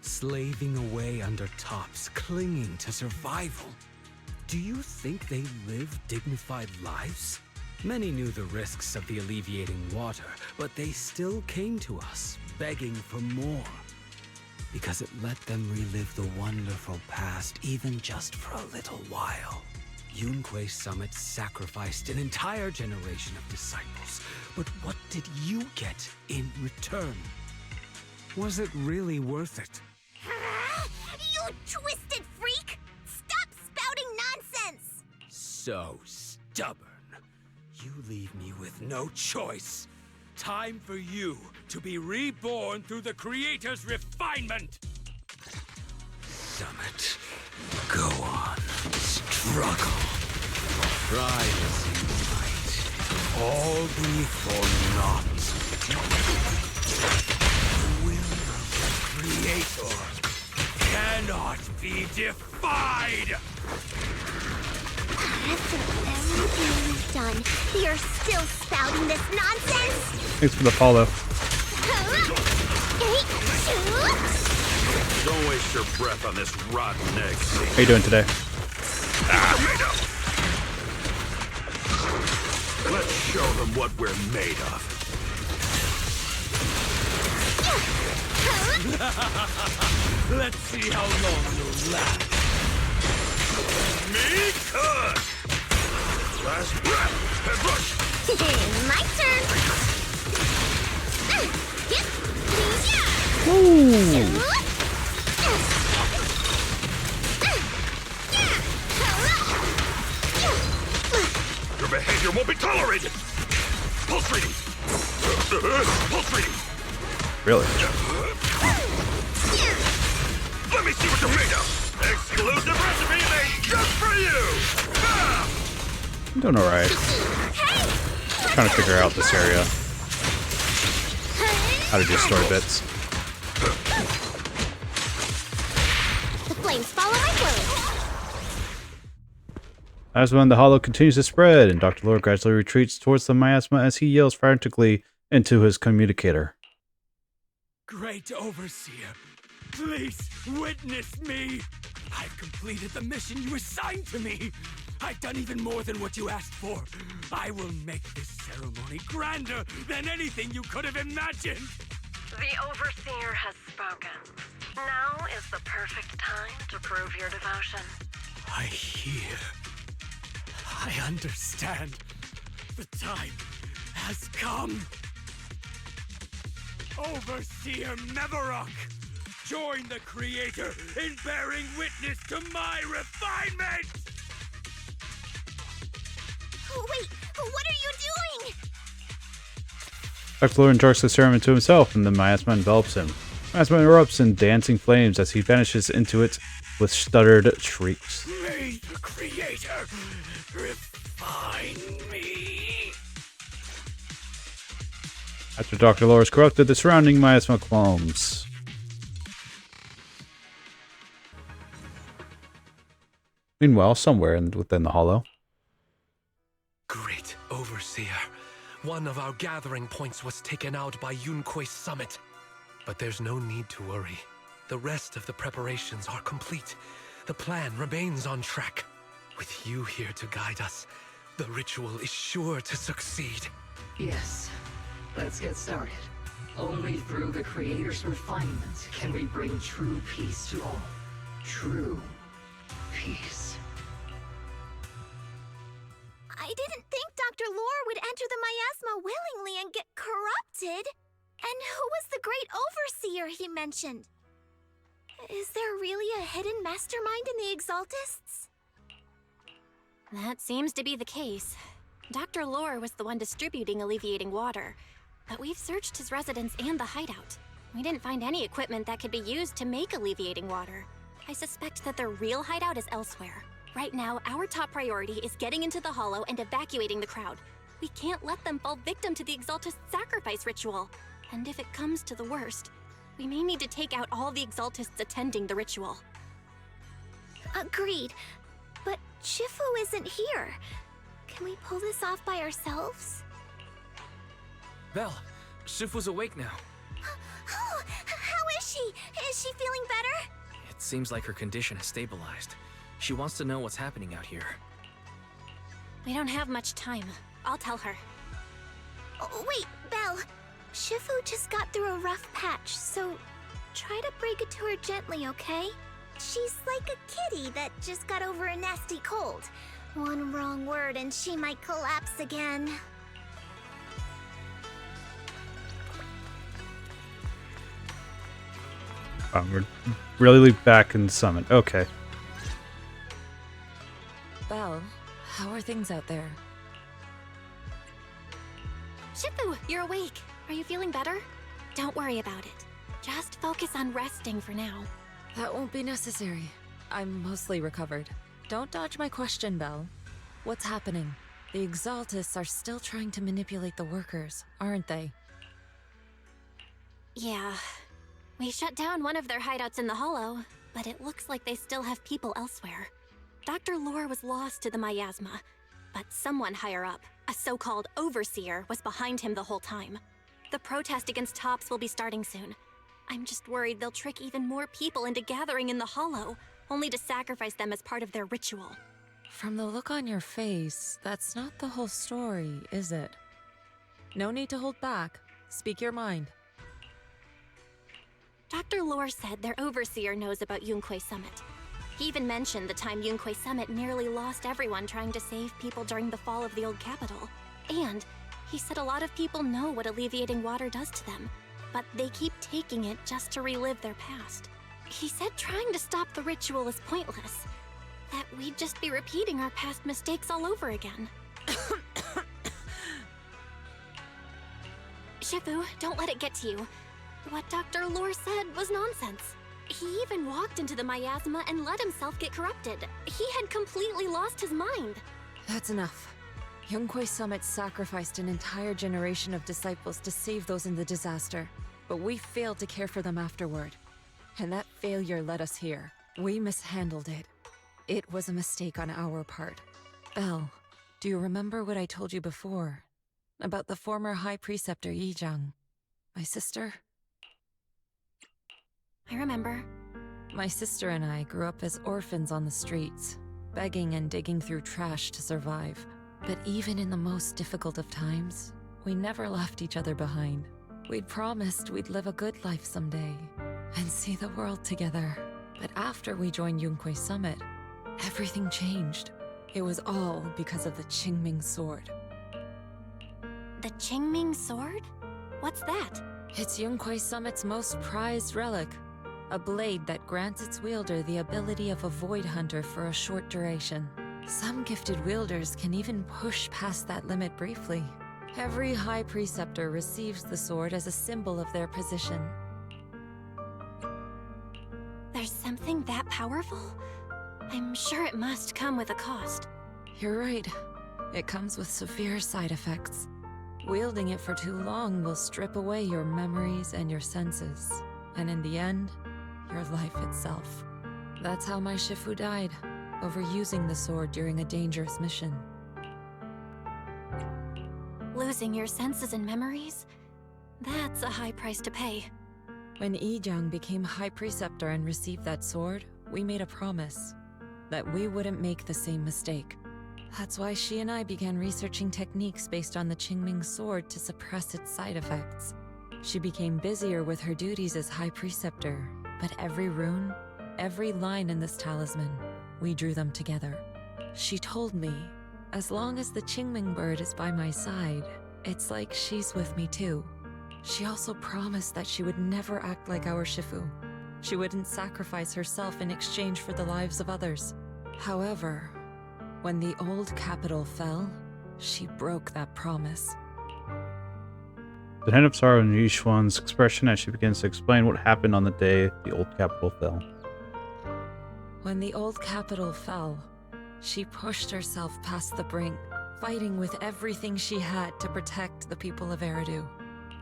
[SPEAKER 10] slaving away under tops, clinging to survival. Do you think they live dignified lives? Many knew the risks of the alleviating water, but they still came to us, begging for more. Because it let them relive the wonderful past, even just for a little while. Yunquei Summit sacrificed an entire generation of disciples, but what did you get in return? Was it really worth it?
[SPEAKER 3] You twisted freak! Stop spouting nonsense!
[SPEAKER 10] So stubborn. You leave me with no choice. Time for you to be reborn through the Creator's refinement! Summit, go on, struggle. Try as you might,
[SPEAKER 11] all be for naught. The will of the Creator cannot be defied!
[SPEAKER 3] After everything we've done, you're still spouting this nonsense?
[SPEAKER 1] Thanks for the follow.
[SPEAKER 5] Don't waste your breath on this rotten egg.
[SPEAKER 1] How you doing today?
[SPEAKER 5] Made up. Let's show them what we're made of.
[SPEAKER 11] Let's see how long you'll last.
[SPEAKER 5] Me cut! Last breath and rush!
[SPEAKER 3] My turn!
[SPEAKER 5] Your behavior won't be tolerated! Pulse reading! Pulse reading!
[SPEAKER 1] Really?
[SPEAKER 5] Let me see what you're made of! Exclusive recipe made just for you! Ah!
[SPEAKER 1] I'm doing alright. Trying to figure out this area. How to do story bits.
[SPEAKER 3] The flames follow my word.
[SPEAKER 1] As when the hollow continues to spread, and Dr. Lore gradually retreats towards the miasma as he yells frantically into his communicator.
[SPEAKER 11] Great Overseer, please witness me! I've completed the mission you assigned to me! I've done even more than what you asked for. I will make this ceremony grander than anything you could have imagined!
[SPEAKER 12] The Overseer has spoken. Now is the perfect time to prove your devotion.
[SPEAKER 11] I hear. I understand. The time has come. Overseer Mevarok, join the Creator in bearing witness to my refinement!
[SPEAKER 3] Wait, what are you doing?
[SPEAKER 1] Dr. Lore enjoys the ceremony to himself, and the miasma envelops him. Miasma erupts in dancing flames as he vanishes into it with stuttered shrieks.
[SPEAKER 11] May the Creator refine me!
[SPEAKER 1] After Dr. Lore is corrupted, the surrounding miasma clones. Meanwhile, somewhere within the hollow.
[SPEAKER 13] Great Overseer, one of our gathering points was taken out by Yunque's summit. But there's no need to worry. The rest of the preparations are complete. The plan remains on track. With you here to guide us, the ritual is sure to succeed.
[SPEAKER 14] Yes. Let's get started. Only through the Creator's refinement can we bring true peace to all. True peace.
[SPEAKER 3] I didn't think Dr. Lore would enter the miasma willingly and get corrupted. And who was the great overseer he mentioned? Is there really a hidden mastermind in the Exaltists?
[SPEAKER 6] That seems to be the case. Dr. Lore was the one distributing alleviating water, but we've searched his residence and the hideout. We didn't find any equipment that could be used to make alleviating water. I suspect that their real hideout is elsewhere. Right now, our top priority is getting into the hollow and evacuating the crowd. We can't let them fall victim to the Exaltist sacrifice ritual. And if it comes to the worst, we may need to take out all the Exaltists attending the ritual.
[SPEAKER 3] Agreed. But Shifu isn't here. Can we pull this off by ourselves?
[SPEAKER 9] Belle, Shifu's awake now.
[SPEAKER 3] How is she? Is she feeling better?
[SPEAKER 9] It seems like her condition has stabilized. She wants to know what's happening out here.
[SPEAKER 6] We don't have much time. I'll tell her.
[SPEAKER 3] Oh, wait, Belle. Shifu just got through a rough patch, so try to break it to her gently, okay? She's like a kitty that just got over a nasty cold. One wrong word and she might collapse again.
[SPEAKER 1] We're really back in the summit. Okay.
[SPEAKER 7] Belle, how are things out there?
[SPEAKER 6] Shifu, you're awake. Are you feeling better? Don't worry about it. Just focus on resting for now.
[SPEAKER 7] That won't be necessary. I'm mostly recovered. Don't dodge my question, Belle. What's happening? The Exaltists are still trying to manipulate the workers, aren't they?
[SPEAKER 6] Yeah. We shut down one of their hideouts in the Hollow, but it looks like they still have people elsewhere. Dr. Lore was lost to the Miasma, but someone higher up, a so-called overseer, was behind him the whole time. The protest against Tops will be starting soon. I'm just worried they'll trick even more people into gathering in the Hollow, only to sacrifice them as part of their ritual.
[SPEAKER 7] From the look on your face, that's not the whole story, is it? No need to hold back. Speak your mind.
[SPEAKER 6] Dr. Lore said their overseer knows about Yunque Summit. He even mentioned the time Yunque Summit nearly lost everyone trying to save people during the fall of the old capital. And he said a lot of people know what alleviating water does to them, but they keep taking it just to relive their past. He said trying to stop the ritual is pointless, that we'd just be repeating our past mistakes all over again. Shifu, don't let it get to you. What Dr. Lore said was nonsense. He even walked into the Miasma and let himself get corrupted. He had completely lost his mind.
[SPEAKER 7] That's enough. Yunque Summit sacrificed an entire generation of disciples to save those in the disaster, but we failed to care for them afterward. And that failure led us here. We mishandled it. It was a mistake on our part. Belle, do you remember what I told you before? About the former High Preceptor Yizhang? My sister?
[SPEAKER 6] I remember.
[SPEAKER 7] My sister and I grew up as orphans on the streets, begging and digging through trash to survive. But even in the most difficult of times, we never left each other behind. We'd promised we'd live a good life someday, and see the world together. But after we joined Yunque Summit, everything changed. It was all because of the Qingming Sword.
[SPEAKER 6] The Qingming Sword? What's that?
[SPEAKER 7] It's Yunque Summit's most prized relic. A blade that grants its wielder the ability of a Void Hunter for a short duration. Some gifted wielders can even push past that limit briefly. Every High Preceptor receives the sword as a symbol of their position.
[SPEAKER 6] There's something that powerful? I'm sure it must come with a cost.
[SPEAKER 7] You're right. It comes with severe side effects. Wielding it for too long will strip away your memories and your senses. And in the end, your life itself. That's how my Shifu died, overusing the sword during a dangerous mission.
[SPEAKER 6] Losing your senses and memories? That's a high price to pay.
[SPEAKER 7] When Yizhang became High Preceptor and received that sword, we made a promise that we wouldn't make the same mistake. That's why she and I began researching techniques based on the Qingming Sword to suppress its side effects. She became busier with her duties as High Preceptor, but every rune, every line in this talisman, we drew them together. She told me, as long as the Qingming bird is by my side, it's like she's with me too. She also promised that she would never act like our Shifu. She wouldn't sacrifice herself in exchange for the lives of others. However, when the old capital fell, she broke that promise.
[SPEAKER 1] The hint of sorrow in Yixuan's expression as she begins to explain what happened on the day the old capital fell.
[SPEAKER 7] When the old capital fell, she pushed herself past the brink, fighting with everything she had to protect the people of Eridu.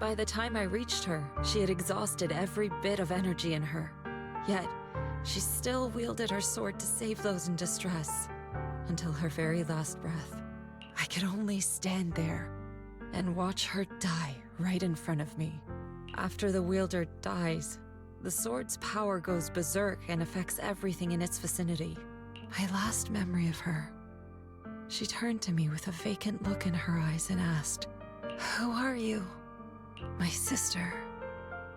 [SPEAKER 7] By the time I reached her, she had exhausted every bit of energy in her. Yet, she still wielded her sword to save those in distress, until her very last breath. I could only stand there and watch her die right in front of me. After the wielder dies, the sword's power goes berserk and affects everything in its vicinity. My last memory of her, she turned to me with a vacant look in her eyes and asked, "Who are you?" My sister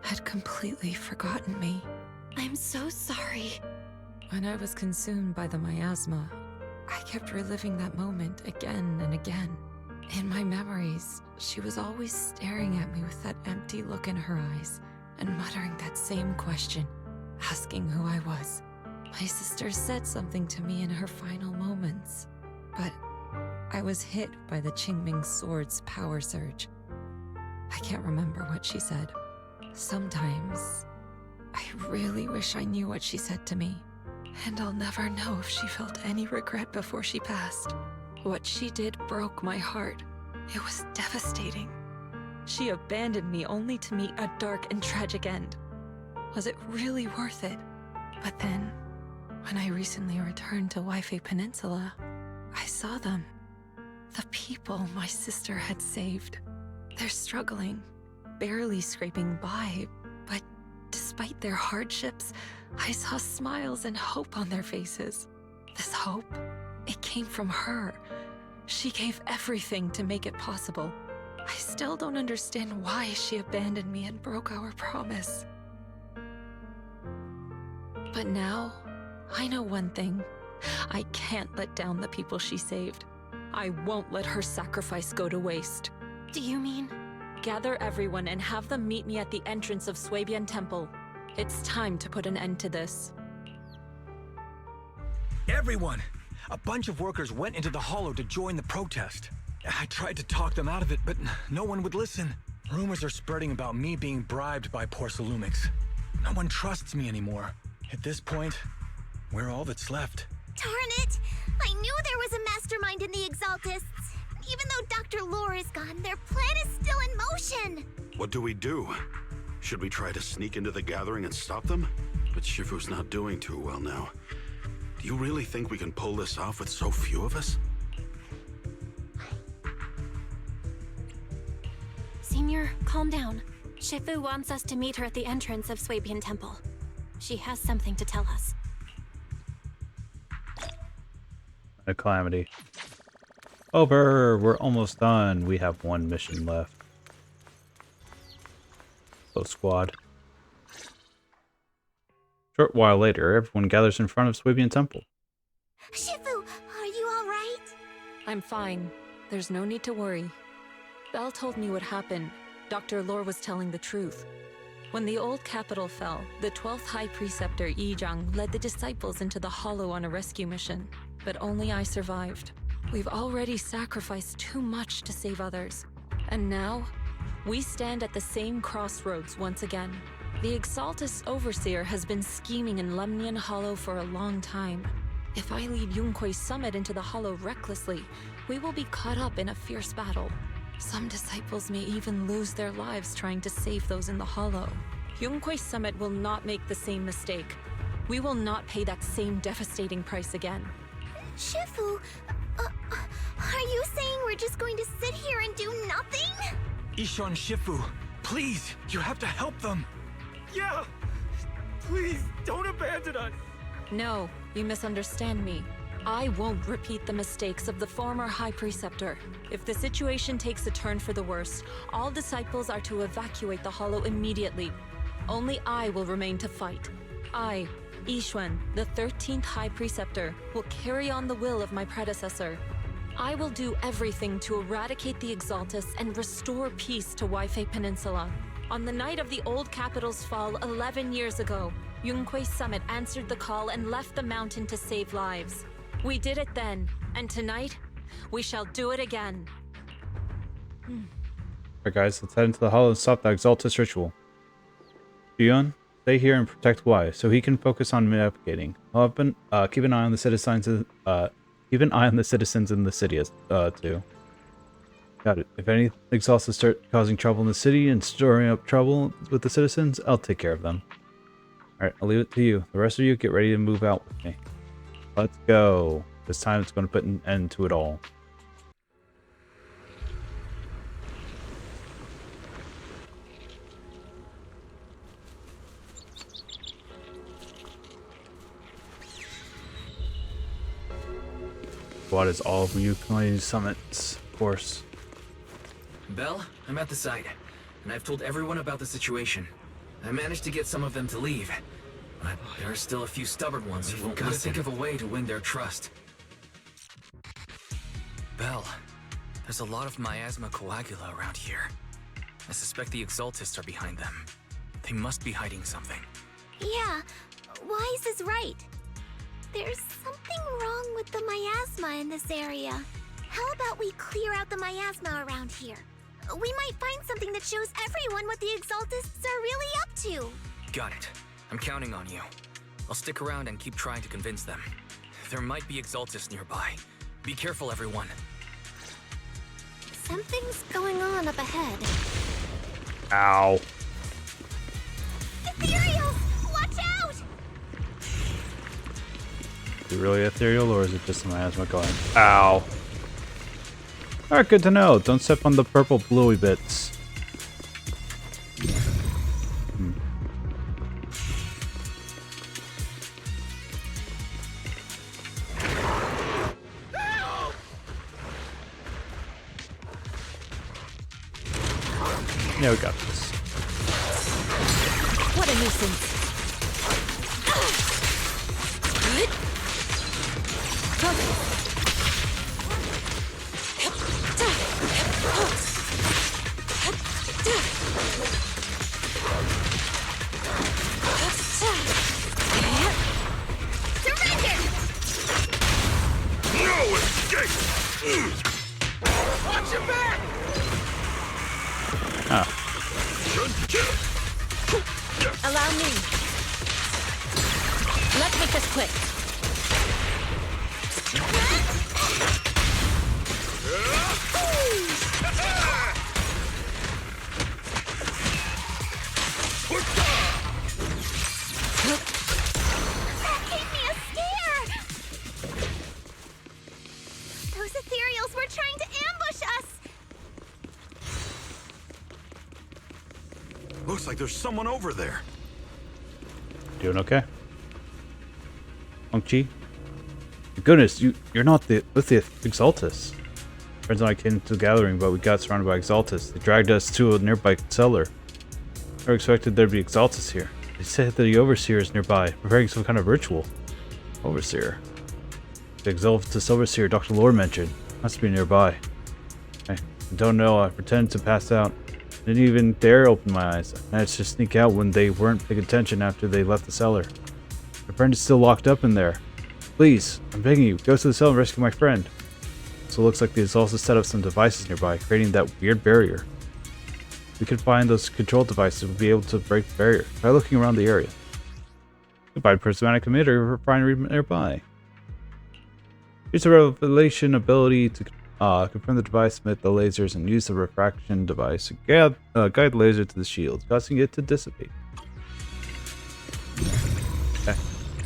[SPEAKER 7] had completely forgotten me.
[SPEAKER 6] I'm so sorry.
[SPEAKER 7] When I was consumed by the miasma, I kept reliving that moment again and again. In my memories, she was always staring at me with that empty look in her eyes and muttering that same question, asking who I was. My sister said something to me in her final moments, but I was hit by the Qingming Sword's power surge. I can't remember what she said. Sometimes, I really wish I knew what she said to me, and I'll never know if she felt any regret before she passed, What she did broke my heart. It was devastating. She abandoned me only to meet a dark and tragic end. Was it really worth it? But then, when I recently returned to Waifei Peninsula, I saw them. The people my sister had saved. They're struggling, barely scraping by, but despite their hardships, I saw smiles and hope on their faces. This hope, it came from her. She gave everything to make it possible. I still don't understand why she abandoned me and broke our promise. But now, I know one thing. I can't let down the people she saved. I won't let her sacrifice go to waste.
[SPEAKER 6] Do you mean?
[SPEAKER 7] Gather everyone and have them meet me at the entrance of Swabian Temple. It's time to put an end to this.
[SPEAKER 2] Everyone! A bunch of workers went into the hollow to join the protest. I tried to talk them out of it, but no one would listen. Rumors are spreading about me being bribed by Porcelumix. No one trusts me anymore. At this point, we're all that's left.
[SPEAKER 3] Darn it! I knew there was a mastermind in the Exaltists. Even though Dr. Lore is gone, their plan is still in motion.
[SPEAKER 5] What do we do? Should we try to sneak into the gathering and stop them? But Shifu's not doing too well now. Do you really think we can pull this off with so few of us?
[SPEAKER 6] Senior, calm down. Shifu wants us to meet her at the entrance of Swabian Temple. She has something to tell us.
[SPEAKER 1] A calamity. Over! We're almost done. We have one mission left. Close squad. Short while later, everyone gathers in front of Swabian Temple.
[SPEAKER 3] Shifu, are you alright?
[SPEAKER 7] I'm fine. There's no need to worry. Belle told me what happened. Dr. Lore was telling the truth. When the old capital fell, the 12th High Preceptor Yizhang led the disciples into the Hollow on a rescue mission. But only I survived. We've already sacrificed too much to save others. And now, we stand at the same crossroads once again. The Exaltus Overseer has been scheming in Lemnian Hollow for a long time. If I lead Yunque's summit into the Hollow recklessly, we will be caught up in a fierce battle. Some disciples may even lose their lives trying to save those in the Hollow. Yunque's summit will not make the same mistake. We will not pay that same devastating price again.
[SPEAKER 3] Shifu, are you saying we're just going to sit here and do nothing?
[SPEAKER 2] Yixuan, Shifu, please, you have to help them.
[SPEAKER 11] Yeah! Please, don't abandon us!
[SPEAKER 7] No, you misunderstand me. I won't repeat the mistakes of the former High Preceptor. If the situation takes a turn for the worse, all disciples are to evacuate the Hollow immediately. Only I will remain to fight. I, Yixuan, the 13th High Preceptor, will carry on the will of my predecessor. I will do everything to eradicate the Exaltus and restore peace to Waifei Peninsula. On the night of the old capital's fall 11 years ago, Yunque's summit answered the call and left the mountain to save lives. We did it then, and tonight, we shall do it again.
[SPEAKER 1] Alright guys, let's head into the Hollow and stop the Exaltus ritual. Yun, stay here and protect Y, so he can focus on navigating. Keep an eye on the citizens. Keep an eye on the citizens in the city too. Got it. If any Exaltus start causing trouble in the city and stirring up trouble with the citizens, I'll take care of them. Alright, I'll leave it to you. The rest of you, get ready to move out with me. Let's go. This time it's going to put an end to it all. What is all of Yunque's summits, of course.
[SPEAKER 9] Belle, I'm at the site, and I've told everyone about the situation. I managed to get some of them to leave, but there are still a few stubborn ones who won't let us think of a way to win their trust. Belle, there's a lot of Miasma coagula around here. I suspect the Exaltists are behind them. They must be hiding something.
[SPEAKER 3] Yeah, Wise is right. There's something wrong with the miasma in this area. How about we clear out the miasma around here? We might find something that shows everyone what the Exaltists are really up to.
[SPEAKER 9] Got it. I'm counting on you. I'll stick around and keep trying to convince them. There might be Exaltists nearby, Be careful, everyone.
[SPEAKER 6] Something's going on up ahead.
[SPEAKER 1] Ow.
[SPEAKER 3] Ethereal! Watch out!
[SPEAKER 1] Is it really ethereal, or is it just my asthma going? Ow. Alright, good to know. Don't step on the purple bluey bits. Yeah, we got this.
[SPEAKER 7] What a nuisance.
[SPEAKER 3] Surrender!
[SPEAKER 5] No escape!
[SPEAKER 11] Watch your back!
[SPEAKER 1] Ah.
[SPEAKER 7] Allow me. Let's make this quick.
[SPEAKER 3] That gave me a scare! Those ethereals were trying to ambush us!
[SPEAKER 5] Looks like there's someone over there.
[SPEAKER 1] Doing okay? Hong-Chi? Goodness, you're not with the Exaltus. Friends and I came to the gathering, but we got surrounded by Exaltus. They dragged us to a nearby cellar. Never expected there'd be Exaltus here. They said that the Overseer is nearby, preparing some kind of ritual. Overseer? The Exaltus Overseer Dr. Lore mentioned. Must be nearby. I don't know, I pretended to pass out. Didn't even dare open my eyes. I managed to sneak out when they weren't paying attention after they left the cellar. My friend is still locked up in there. Please, I'm begging you, go to the cell and rescue my friend. So it looks like the also set up some devices nearby, creating that weird barrier. If we can find those control devices, we'll be able to break the barrier. Try looking around the area. Find prismatic emitter refinery nearby. Use the revelation ability to confirm the device, emit the lasers, and use the refraction device to guide the laser to the shield, causing it to dissipate. Okay.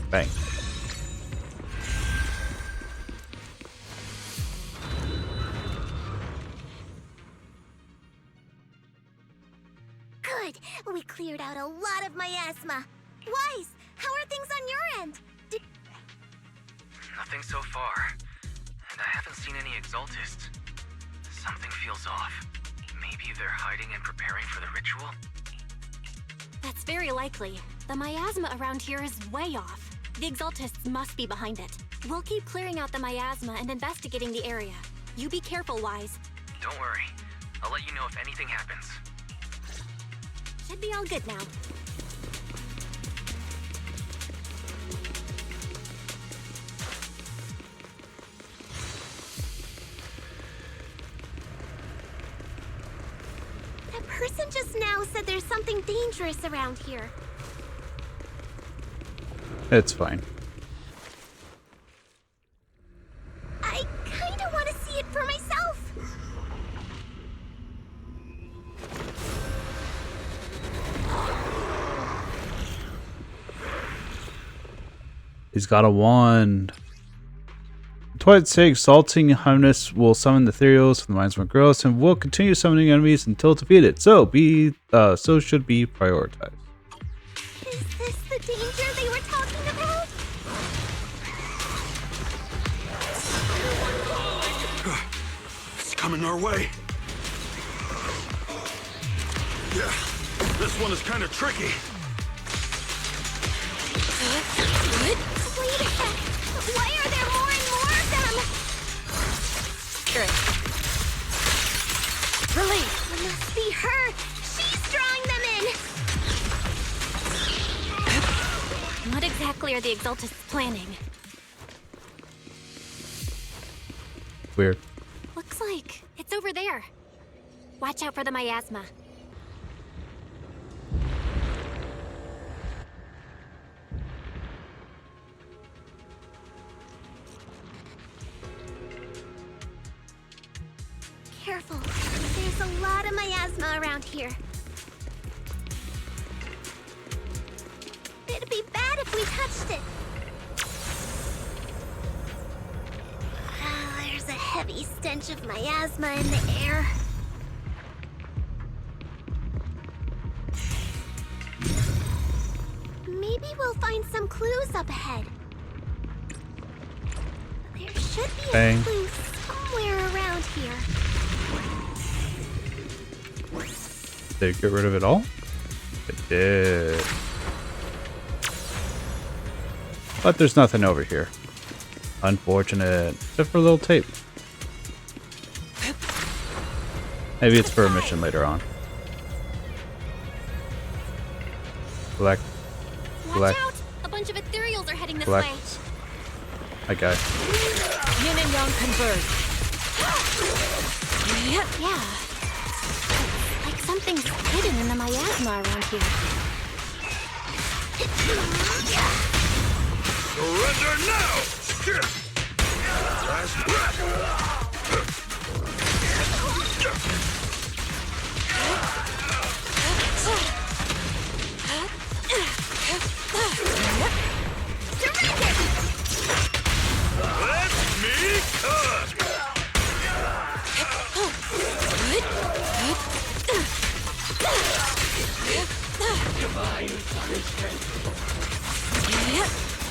[SPEAKER 1] Bang.
[SPEAKER 3] Good! We cleared out a lot of miasma. Weiss, how are things on your end?
[SPEAKER 8] Nothing so far. And I haven't seen any Exaltists. Something feels off. Maybe they're hiding and preparing for the ritual?
[SPEAKER 6] That's very likely. The miasma around here is way off. The Exaltists must be behind it. We'll keep clearing out the miasma and investigating the area. You be careful, Wise.
[SPEAKER 8] Don't worry. I'll let you know if anything happens.
[SPEAKER 6] Should be all good now.
[SPEAKER 3] That person just now said there's something dangerous around here.
[SPEAKER 1] It's fine.
[SPEAKER 3] I kinda wanna see it for myself.
[SPEAKER 1] He's got a wand. Twilight say exalting Highness will summon the ethereals from the Miasma Gross and will continue summoning enemies until defeated. So should be prioritized.
[SPEAKER 3] Is this the danger they were talking about?
[SPEAKER 5] It's coming our way. Yeah, this one is kind of tricky.
[SPEAKER 3] Wait a sec. Why are there more and more of them?
[SPEAKER 7] Good. Release!
[SPEAKER 3] It must be her. She's drawing them in.
[SPEAKER 6] What exactly are the Exaltists planning?
[SPEAKER 1] Weird.
[SPEAKER 6] Looks like it's over there. Watch out for the miasma.
[SPEAKER 3] around here. It'd be bad if we touched it. There's a heavy stench of miasma in the air. Maybe we'll find some clues up ahead. There should be a clue somewhere around here.
[SPEAKER 1] Did it get rid of it all? It did. But there's nothing over here. Unfortunate. Except for a little tape. Maybe it's for a mission later on. Collect.
[SPEAKER 6] Watch out! A bunch of ethereals are heading this way.
[SPEAKER 1] Okay.
[SPEAKER 7] Yin and yang converge.
[SPEAKER 6] Yeah. Like something's hidden in the miasma around here.
[SPEAKER 5] Surrender now! Last breath! Let me cut!
[SPEAKER 14] Divine punishment.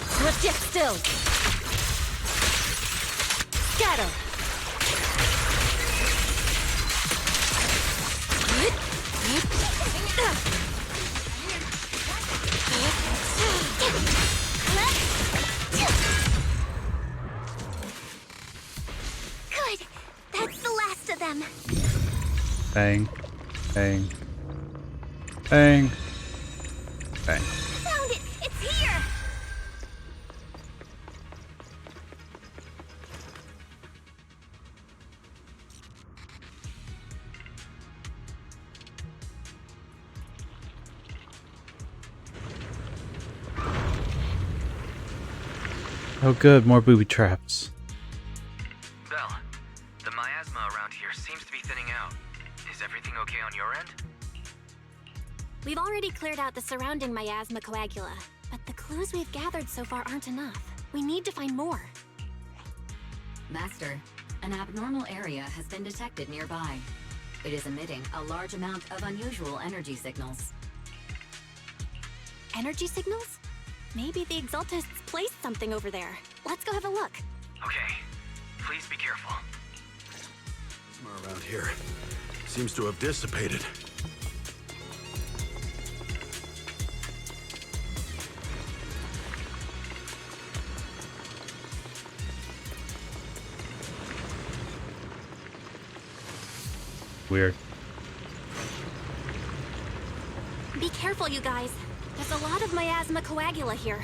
[SPEAKER 7] Swift yet still. Scatter.
[SPEAKER 3] Good. That's the last of them.
[SPEAKER 1] Bang. Bang. Bang. Bang.
[SPEAKER 3] Found it. It's here.
[SPEAKER 1] Oh good, more booby traps.
[SPEAKER 8] Belle, the miasma around here seems to be thinning out. Is everything okay on your end?
[SPEAKER 6] We've already cleared out the surrounding miasma coagula, but the clues we've gathered so far aren't enough. We need to find more.
[SPEAKER 15] Master, an abnormal area has been detected nearby. It is emitting a large amount of unusual energy signals.
[SPEAKER 6] Energy signals? Maybe the Exaltists placed something over there. Let's go have a look.
[SPEAKER 8] Okay. Please be careful.
[SPEAKER 5] Miasma around here seems to have dissipated.
[SPEAKER 1] Weird.
[SPEAKER 6] Be careful, you guys. There's a lot of miasma coagula here.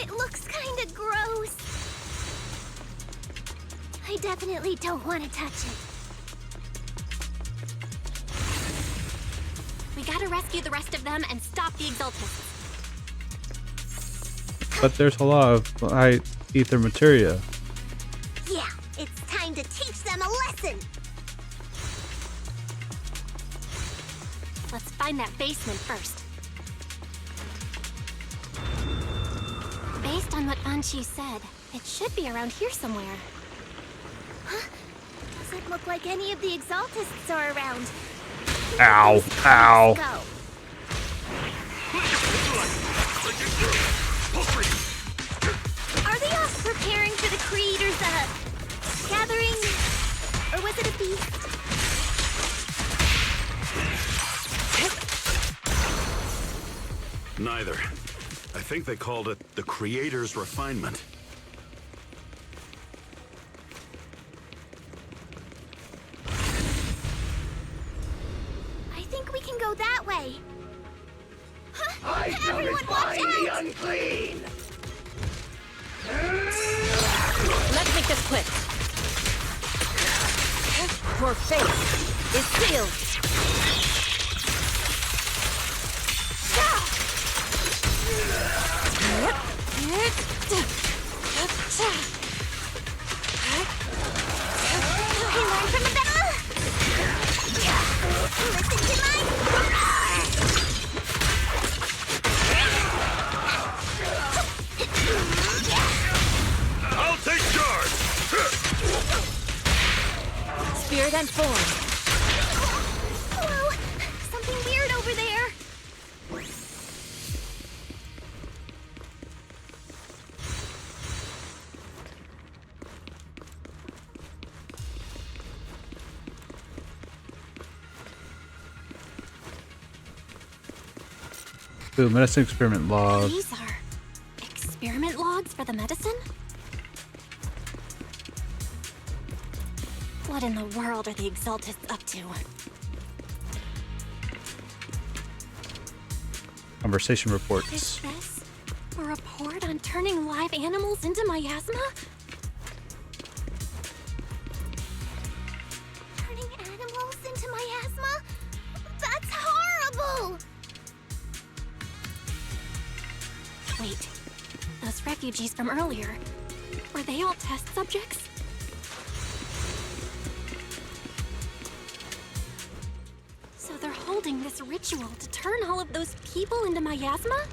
[SPEAKER 3] It looks kinda gross. I definitely don't want to touch it.
[SPEAKER 6] We gotta rescue the rest of them and stop the Exaltists.
[SPEAKER 1] But there's a lot of high ether materia.
[SPEAKER 3] Yeah, it's time to teach them a lesson.
[SPEAKER 6] Let's find that basement first. Based on what Banshee said, it should be around here somewhere.
[SPEAKER 3] Huh? Doesn't look like any of the Exaltists are around.
[SPEAKER 1] Ow, ow.
[SPEAKER 3] Let's go. Are they off preparing for the Creator's, gathering? Or was it a feast?
[SPEAKER 5] Neither. I think they called it the Creator's Refinement.
[SPEAKER 3] I think we can go that way. Huh?
[SPEAKER 14] I shall
[SPEAKER 3] Everyone watch
[SPEAKER 14] refine the
[SPEAKER 3] out!
[SPEAKER 14] unclean.
[SPEAKER 7] Let's make this quick. Your fate is sealed.
[SPEAKER 6] better than form.
[SPEAKER 3] Whoa! Something weird over there!
[SPEAKER 1] Ooh, medicine experiment log.
[SPEAKER 6] These are experiment logs for the medicine? What in the world are the Exaltists up to?
[SPEAKER 1] Conversation
[SPEAKER 6] Is
[SPEAKER 1] reports.
[SPEAKER 6] this a report on turning live animals into miasma?
[SPEAKER 3] Turning animals into miasma? That's horrible!
[SPEAKER 6] Wait, those refugees from earlier, were they all test subjects? So they're holding this ritual to turn all of those people into miasma?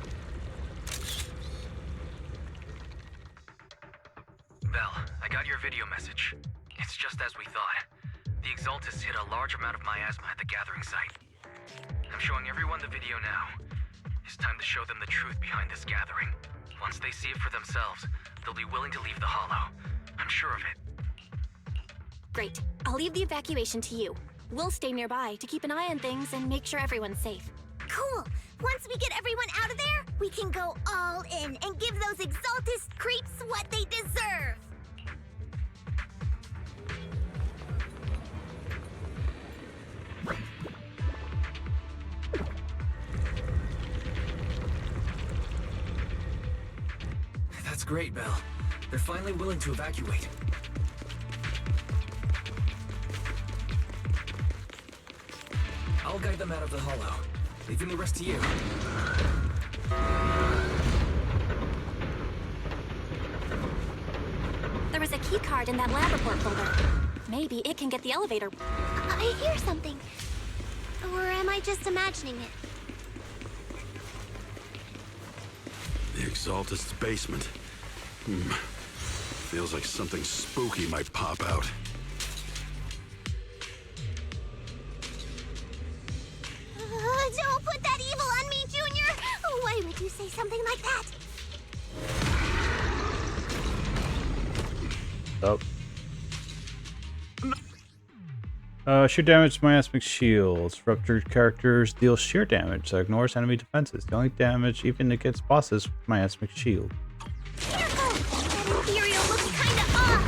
[SPEAKER 8] Belle, I got your video message. It's just as we thought. The Exaltists hit a large amount of miasma at the gathering site. I'm showing everyone the video now. It's time to show them the truth behind this gathering. Once they see it for themselves, they'll be willing to leave the Hollow. I'm sure of it.
[SPEAKER 6] Great. I'll leave the evacuation to you. We'll stay nearby to keep an eye on things and make sure everyone's safe.
[SPEAKER 3] Cool! Once we get everyone out of there, we can go all in and give those Exaltist creeps what they deserve!
[SPEAKER 9] That's great, Belle. They're finally willing to evacuate. I'll guide them out of the Hollow, leaving the rest to you.
[SPEAKER 6] There was a key card in that lab report folder. Maybe it can get the elevator.
[SPEAKER 3] I hear something. Or am I just imagining it?
[SPEAKER 5] The Exaltist's basement. Feels like something spooky might pop out.
[SPEAKER 3] Don't put that evil on me, Junior! Why would you say something like that?
[SPEAKER 1] Oh. Sheer damage to miasmic shields. Ruptured characters deal sheer damage that ignores enemy defenses. The only damage even against bosses with miasmic shield.
[SPEAKER 3] Careful! That Imperial looks kinda off!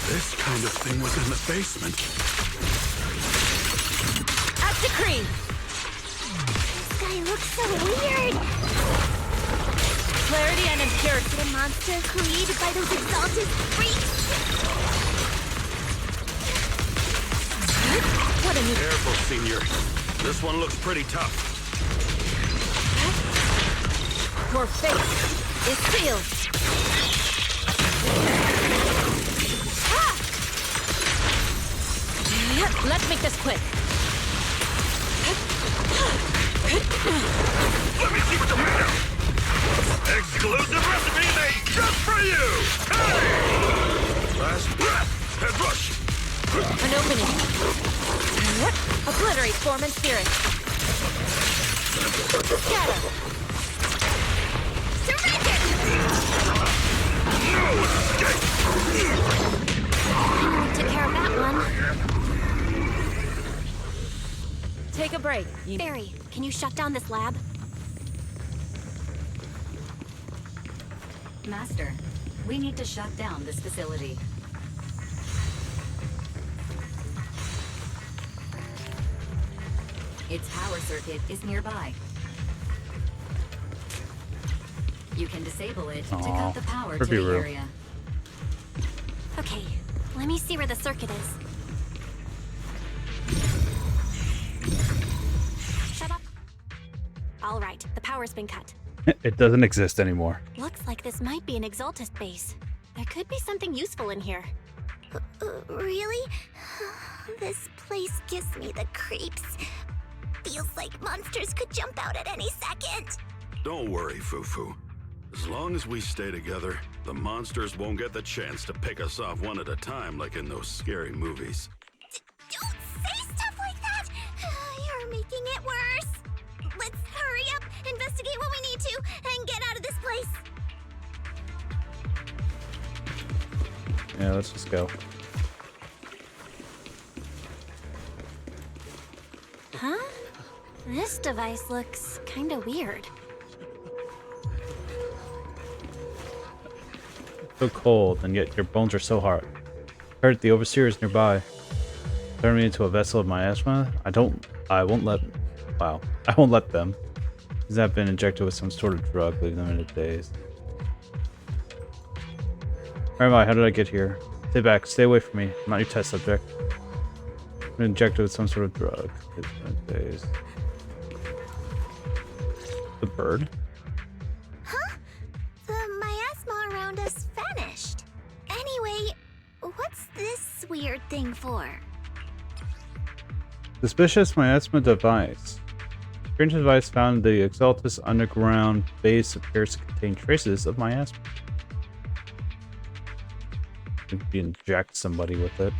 [SPEAKER 5] This kind of thing was in the basement.
[SPEAKER 6] At decree!
[SPEAKER 3] This guy looks so weird!
[SPEAKER 6] Clarity and impurity.
[SPEAKER 3] The monster created by those Exalted freaks!
[SPEAKER 6] What a new...
[SPEAKER 5] Careful, Senior. This one looks pretty tough.
[SPEAKER 6] Your fate is sealed. Let's make this quick.
[SPEAKER 5] Let me see what you're made of. Exclusive recipe made just for you. Hey! Last breath and rush.
[SPEAKER 6] An opening. Obliterate form and spirit. Scatter.
[SPEAKER 3] Surrender!
[SPEAKER 5] No escape.
[SPEAKER 6] Took care of that one. Take a break. Barry, can you shut down this lab?
[SPEAKER 15] Master, we need to shut down this facility. Its power circuit is nearby. You can disable it to cut the power to the area.
[SPEAKER 6] Okay, let me see where the circuit is. Shut up. All right, the power's been cut.
[SPEAKER 1] It doesn't exist anymore.
[SPEAKER 6] Looks like this might be an Exaltist base. There could be something useful in here.
[SPEAKER 3] Really? This place gives me the creeps. Feels like monsters could jump out at any second.
[SPEAKER 5] Don't worry, Fufu. As long as we stay together, the monsters won't get the chance to pick us off one at a time like in those scary movies.
[SPEAKER 3] Don't say stuff like that! You're making it worse. Let's hurry up, investigate what we need to, and get out of this place.
[SPEAKER 1] Yeah, let's just go.
[SPEAKER 6] Huh? This device looks kinda weird.
[SPEAKER 1] So cold, and yet your bones are so hard. Heard the overseer is nearby. Turn me into a vessel of miasma? I won't let them. He's not been injected with some sort of drug, leaving them in a daze. Where am I? How did I get here? Stay back, stay away from me. I'm not your test subject. I've been injected with some sort of drug, leaving them in a daze. The bird?
[SPEAKER 3] Huh? The miasma around us vanished. Anyway, what's this weird thing for?
[SPEAKER 1] Suspicious miasma device. Strange device found in the Exaltus underground base appears to contain traces of miasma. Maybe inject somebody with it.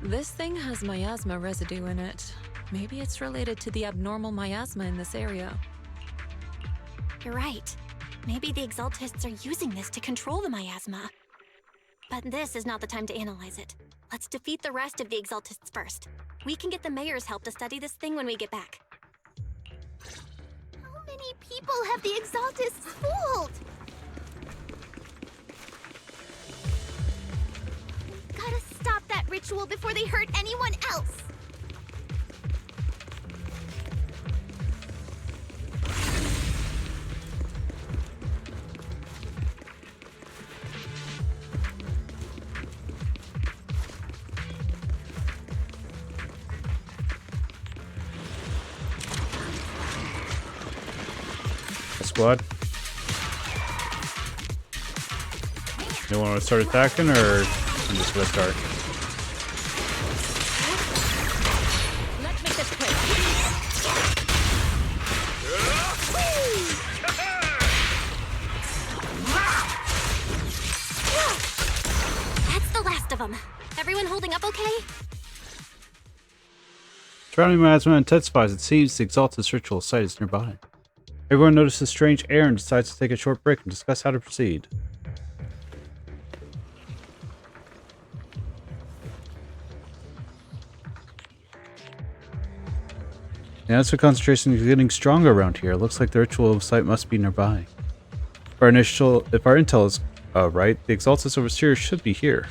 [SPEAKER 7] This thing has miasma residue in it. Maybe it's related to the abnormal miasma in this area.
[SPEAKER 6] You're right. Maybe the Exaltists are using this to control the miasma. But this is not the time to analyze it. Let's defeat the rest of the Exaltists first. We can get the mayor's help to study this thing when we get back.
[SPEAKER 3] How many people have the Exaltists fooled? We've gotta stop that ritual before they hurt anyone else.
[SPEAKER 1] Squad. You want to start attacking, or I'm just gonna start?
[SPEAKER 7] Let's make this quick.
[SPEAKER 6] That's the last of them. Everyone holding up okay?
[SPEAKER 1] Surrounding miasma intensifies. It seems the Exaltus ritual site is nearby. Everyone notices strange air and decides to take a short break and discuss how to proceed. The answer concentration is getting stronger around here. It looks like the ritual site must be nearby. If our intel is right, the Exaltus Overseer should be here.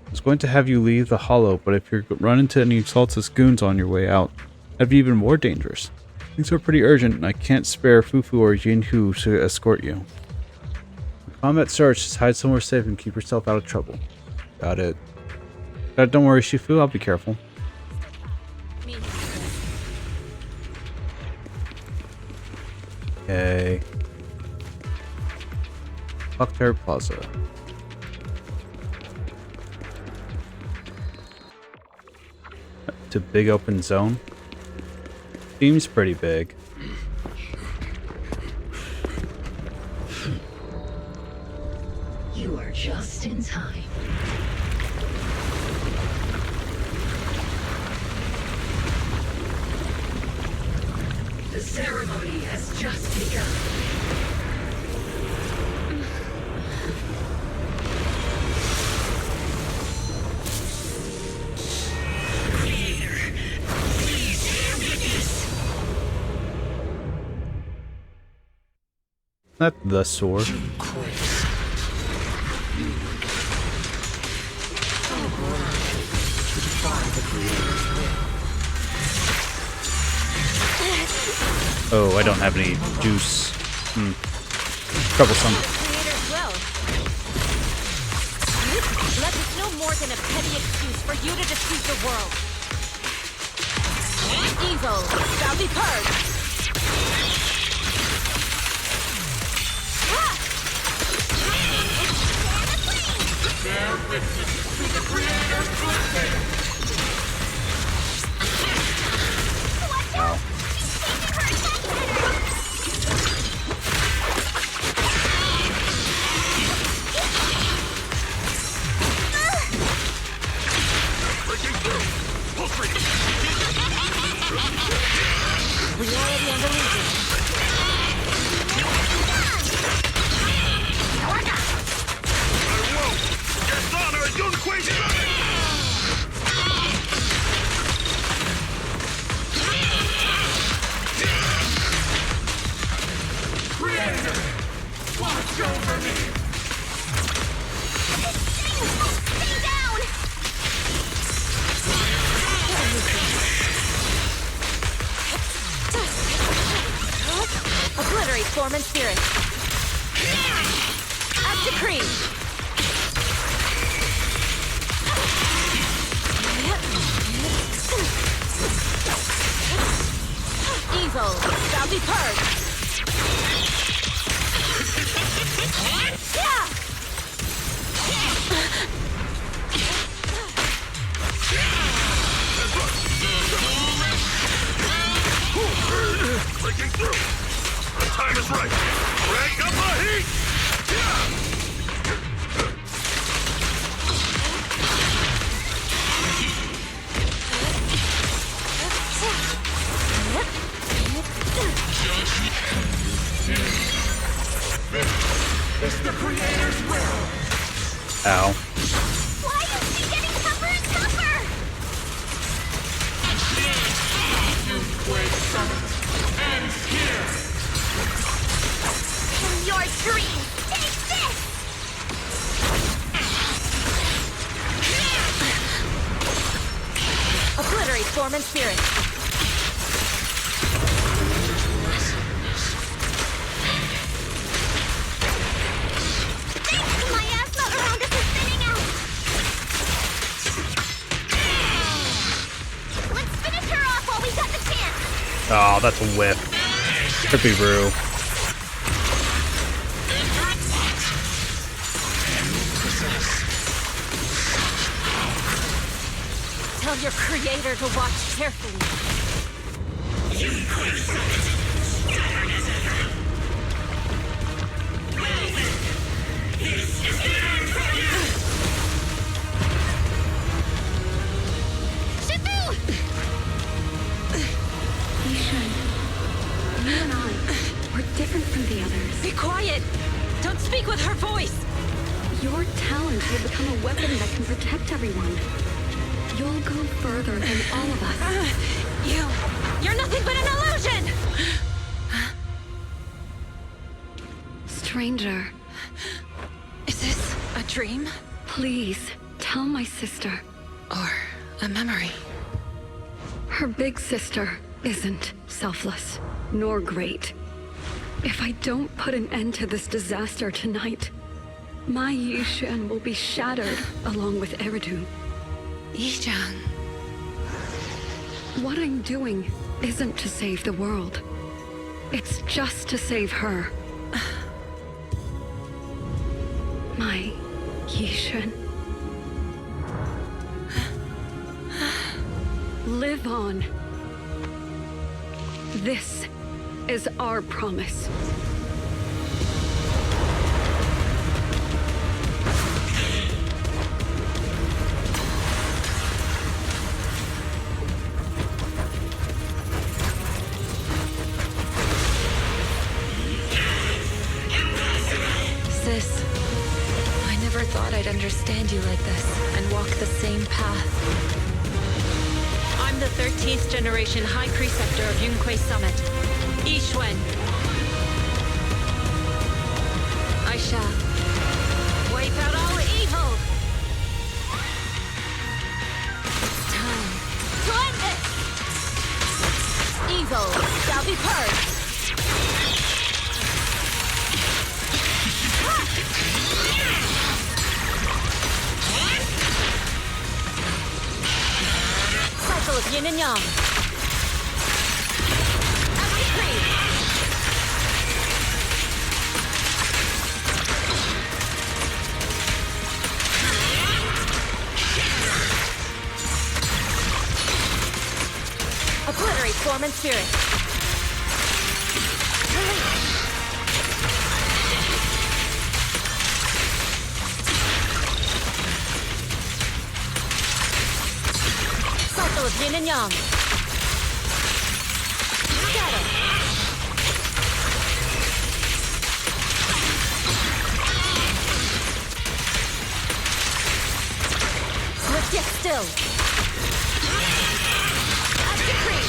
[SPEAKER 1] I was going to have you leave the Hollow, but if you run into any Exaltus goons on your way out, that'd be even more dangerous. Things are pretty urgent, and I can't spare Fufu or Jinhu to escort you. Combat search, just hide somewhere safe and keep yourself out of trouble. Got it. Don't worry, Shifu, I'll be careful. Okay. Buckterry Plaza. To big open zone. Seems pretty big.
[SPEAKER 14] You are just in time. The ceremony has just begun.
[SPEAKER 1] Not the sword. Oh, I don't have any juice. Troublesome.
[SPEAKER 7] Let this no more than a petty excuse for you to defeat the world. Evil shall be purged.
[SPEAKER 11] Bear witness to the Creator's birthday!
[SPEAKER 1] Ow.
[SPEAKER 3] Stay down!
[SPEAKER 7] Obliterate form and spirit. As decreed. Evil shall be purged. Yeah!
[SPEAKER 5] Breaking through! The time is right! Crank up the heat!
[SPEAKER 11] It's the creator's will!
[SPEAKER 1] Ow.
[SPEAKER 3] Why is she getting tougher and tougher?
[SPEAKER 11] Ends here!
[SPEAKER 3] In your dream, take this!
[SPEAKER 7] Obliterate form and spirit.
[SPEAKER 3] Thanks, the miasma around us is thinning out! Let's finish her off while we got the chance!
[SPEAKER 1] Oh, that's a whiff. Trippy brew.
[SPEAKER 7] Tell your creator to watch carefully.
[SPEAKER 3] Shifu!
[SPEAKER 16] Yixuan, you and I, we're different from the others.
[SPEAKER 7] Be quiet! Don't speak with her voice!
[SPEAKER 16] Your talent will become a weapon that can protect everyone. You'll go further than all of us.
[SPEAKER 7] You're nothing but an illusion!
[SPEAKER 16] Stranger.
[SPEAKER 7] Is this a dream?
[SPEAKER 16] Please, tell my sister.
[SPEAKER 7] Or a memory?
[SPEAKER 16] Her big sister isn't selfless, nor great. If I don't put an end to this disaster tonight, my Yixuan will be shattered along with Eridu.
[SPEAKER 7] Yixuan.
[SPEAKER 16] What I'm doing isn't to save the world. It's just to save her. My Yixuan. Live on. This is our promise.
[SPEAKER 7] Sis, I never thought I'd understand you like this and walk the same path. I'm the 13th generation High Preceptor of Yunquei Summit, Yixuan. I shall wipe out all evil. It's time to end this. Evil shall be purged. Cycle of yin and yang. As decreed. Obliterate form and spirit. Cycle of yin and yang. Scatter. Swift yet still. As decreed.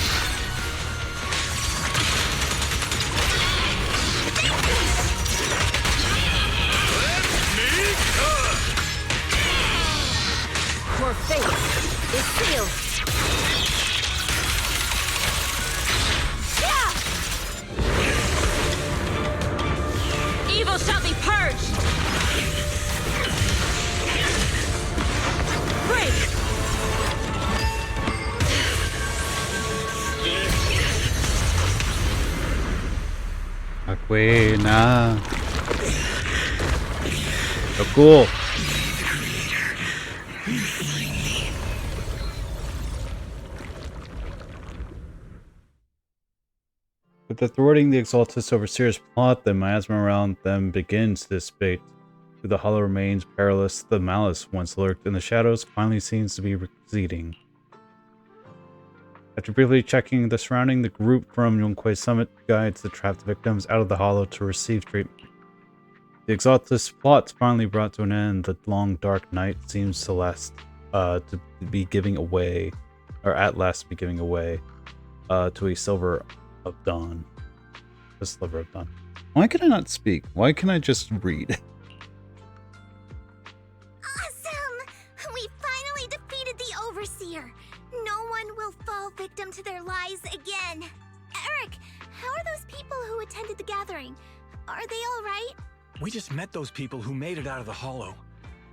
[SPEAKER 1] Buena. So cool. With the thwarting the Exaltus Overseer's plot, the miasma around them begins to dissipate. Through the hollow remains perilous, the malice once lurked in the shadows finally seems to be receding. After briefly checking the surrounding, the group from Yunquei Summit guides the trapped victims out of the hollow to receive treatment. The Exaltus plot's finally brought to an end. The long dark night seems to last to be giving away, or at last be giving away, to a silver of dawn. A sliver of dawn. Why can I not speak? Why can I just read?
[SPEAKER 3] Awesome! We finally defeated the Overseer. No one will fall victim to their lies again. Eric, how are those people who attended the gathering? Are they all right?
[SPEAKER 2] We just met those people who made it out of the hollow.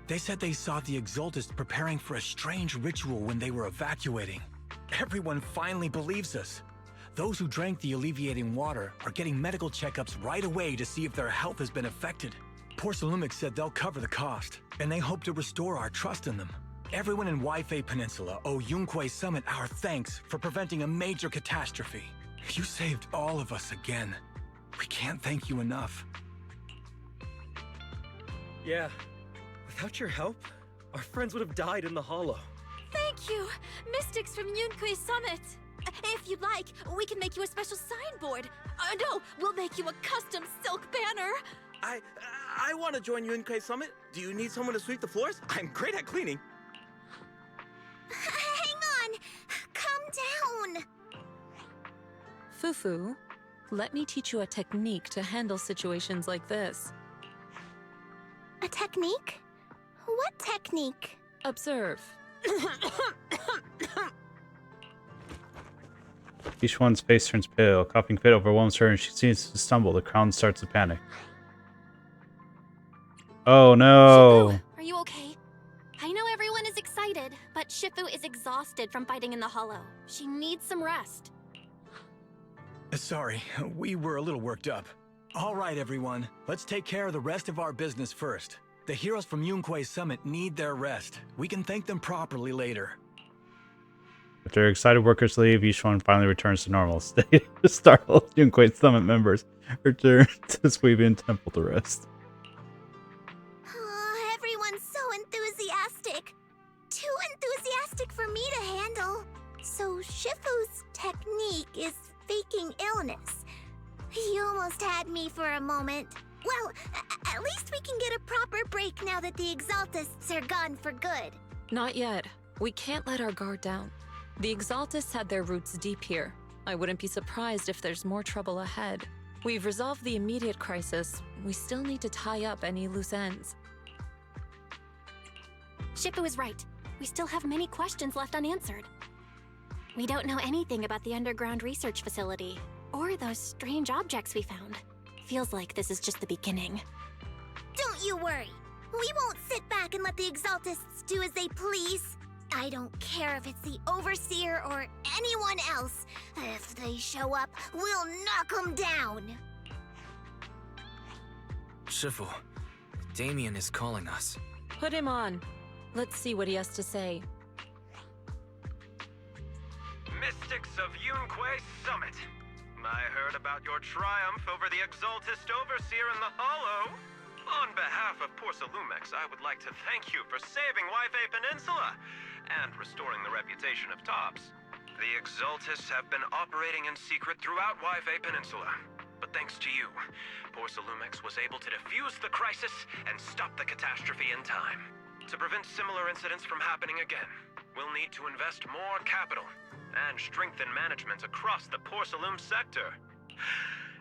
[SPEAKER 2] They said they saw the Exaltists preparing for a strange ritual when they were evacuating. Everyone finally believes us. Those who drank the alleviating water are getting medical checkups right away to see if their health has been affected. Porcelumic said they'll cover the cost, and they hope to restore our trust in them. Everyone in Waifei Peninsula owe Yunquei Summit our thanks for preventing a major catastrophe. You saved all of us again. We can't thank you enough.
[SPEAKER 17] Yeah, without your help, our friends would have died in the hollow.
[SPEAKER 6] Thank you, Mystics from Yunquei Summit. If you'd like, we can make you a special signboard. No, we'll make you a custom silk banner.
[SPEAKER 17] I want to join Yunquei Summit. Do you need someone to sweep the floors? I'm great at cleaning.
[SPEAKER 3] Hang on! Calm down!
[SPEAKER 7] Fufu, let me teach you a technique to handle situations like this.
[SPEAKER 3] A technique? What technique?
[SPEAKER 7] Observe.
[SPEAKER 1] Yixuan's face turns pale. Coughing fit overwhelms her and she seems to stumble. The crowd starts to panic. Oh no!
[SPEAKER 6] Shifu, are you okay? I know everyone is excited, but Shifu is exhausted from fighting in the hollow. She needs some rest.
[SPEAKER 2] Sorry, we were a little worked up. All right, everyone. Let's take care of the rest of our business first. The heroes from Yunquei Summit need their rest. We can thank them properly later.
[SPEAKER 1] After excited workers leave, Yixuan finally returns to normal state. Startled Yunquei Summit members return to Suibian Temple to rest.
[SPEAKER 3] Oh, everyone's so enthusiastic. Too enthusiastic for me to handle. So Shifu's technique is faking illness. You almost had me for a moment. Well, at least we can get a proper break now that the Exaltists are gone for good.
[SPEAKER 7] Not yet. We can't let our guard down. The Exaltists had their roots deep here. I wouldn't be surprised if there's more trouble ahead. We've resolved the immediate crisis. We still need to tie up any loose ends.
[SPEAKER 6] Shifu is right. We still have many questions left unanswered. We don't know anything about the underground research facility, or those strange objects we found. Feels like this is just the beginning.
[SPEAKER 3] Don't you worry. We won't sit back and let the Exaltists do as they please. I don't care if it's the Overseer or anyone else. If they show up, we'll knock them down.
[SPEAKER 9] Shifu, Damien is calling us.
[SPEAKER 7] Put him on. Let's see what he has to say.
[SPEAKER 8] Mystics of Yunquei Summit. I heard about your triumph over the Exaltist Overseer in the Hollow. On behalf of Porcelumex, I would like to thank you for saving Waifei Peninsula and restoring the reputation of Tops. The Exaltists have been operating in secret throughout Waifei Peninsula. But thanks to you, Porcelumex was able to defuse the crisis and stop the catastrophe in time. To prevent similar incidents from happening again, we'll need to invest more capital and strengthen management across the Porcelume sector.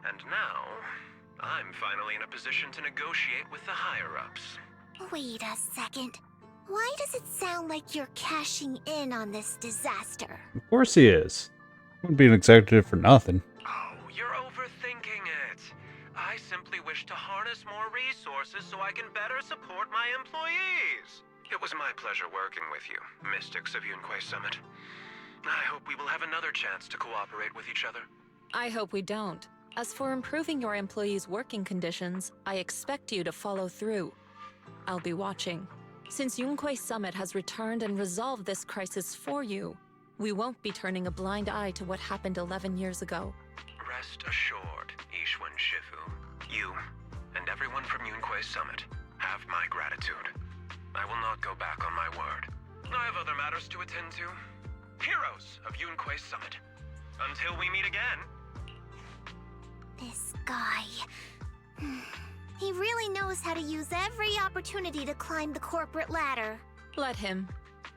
[SPEAKER 8] And now, I'm finally in a position to negotiate with the higher-ups.
[SPEAKER 3] Wait a second. Why does it sound like you're cashing in on this disaster?
[SPEAKER 1] Of course he is. Wouldn't be an executive for nothing.
[SPEAKER 8] Oh, you're overthinking it. I simply wish to harness more resources so I can better support my employees. It was my pleasure working with you, Mystics of Yunquei Summit. I hope we will have another chance to cooperate with each other.
[SPEAKER 7] I hope we don't. As for improving your employees' working conditions, I expect you to follow through. I'll be watching. Since Yunquei Summit has returned and resolved this crisis for you, we won't be turning a blind eye to what happened 11 years ago.
[SPEAKER 8] Rest assured, Yixuan Shifu. You, and everyone from Yunquei Summit, have my gratitude. I will not go back on my word. I have other matters to attend to. Heroes of Yunquei Summit. Until we meet again.
[SPEAKER 3] This guy... He really knows how to use every opportunity to climb the corporate ladder.
[SPEAKER 7] Let him.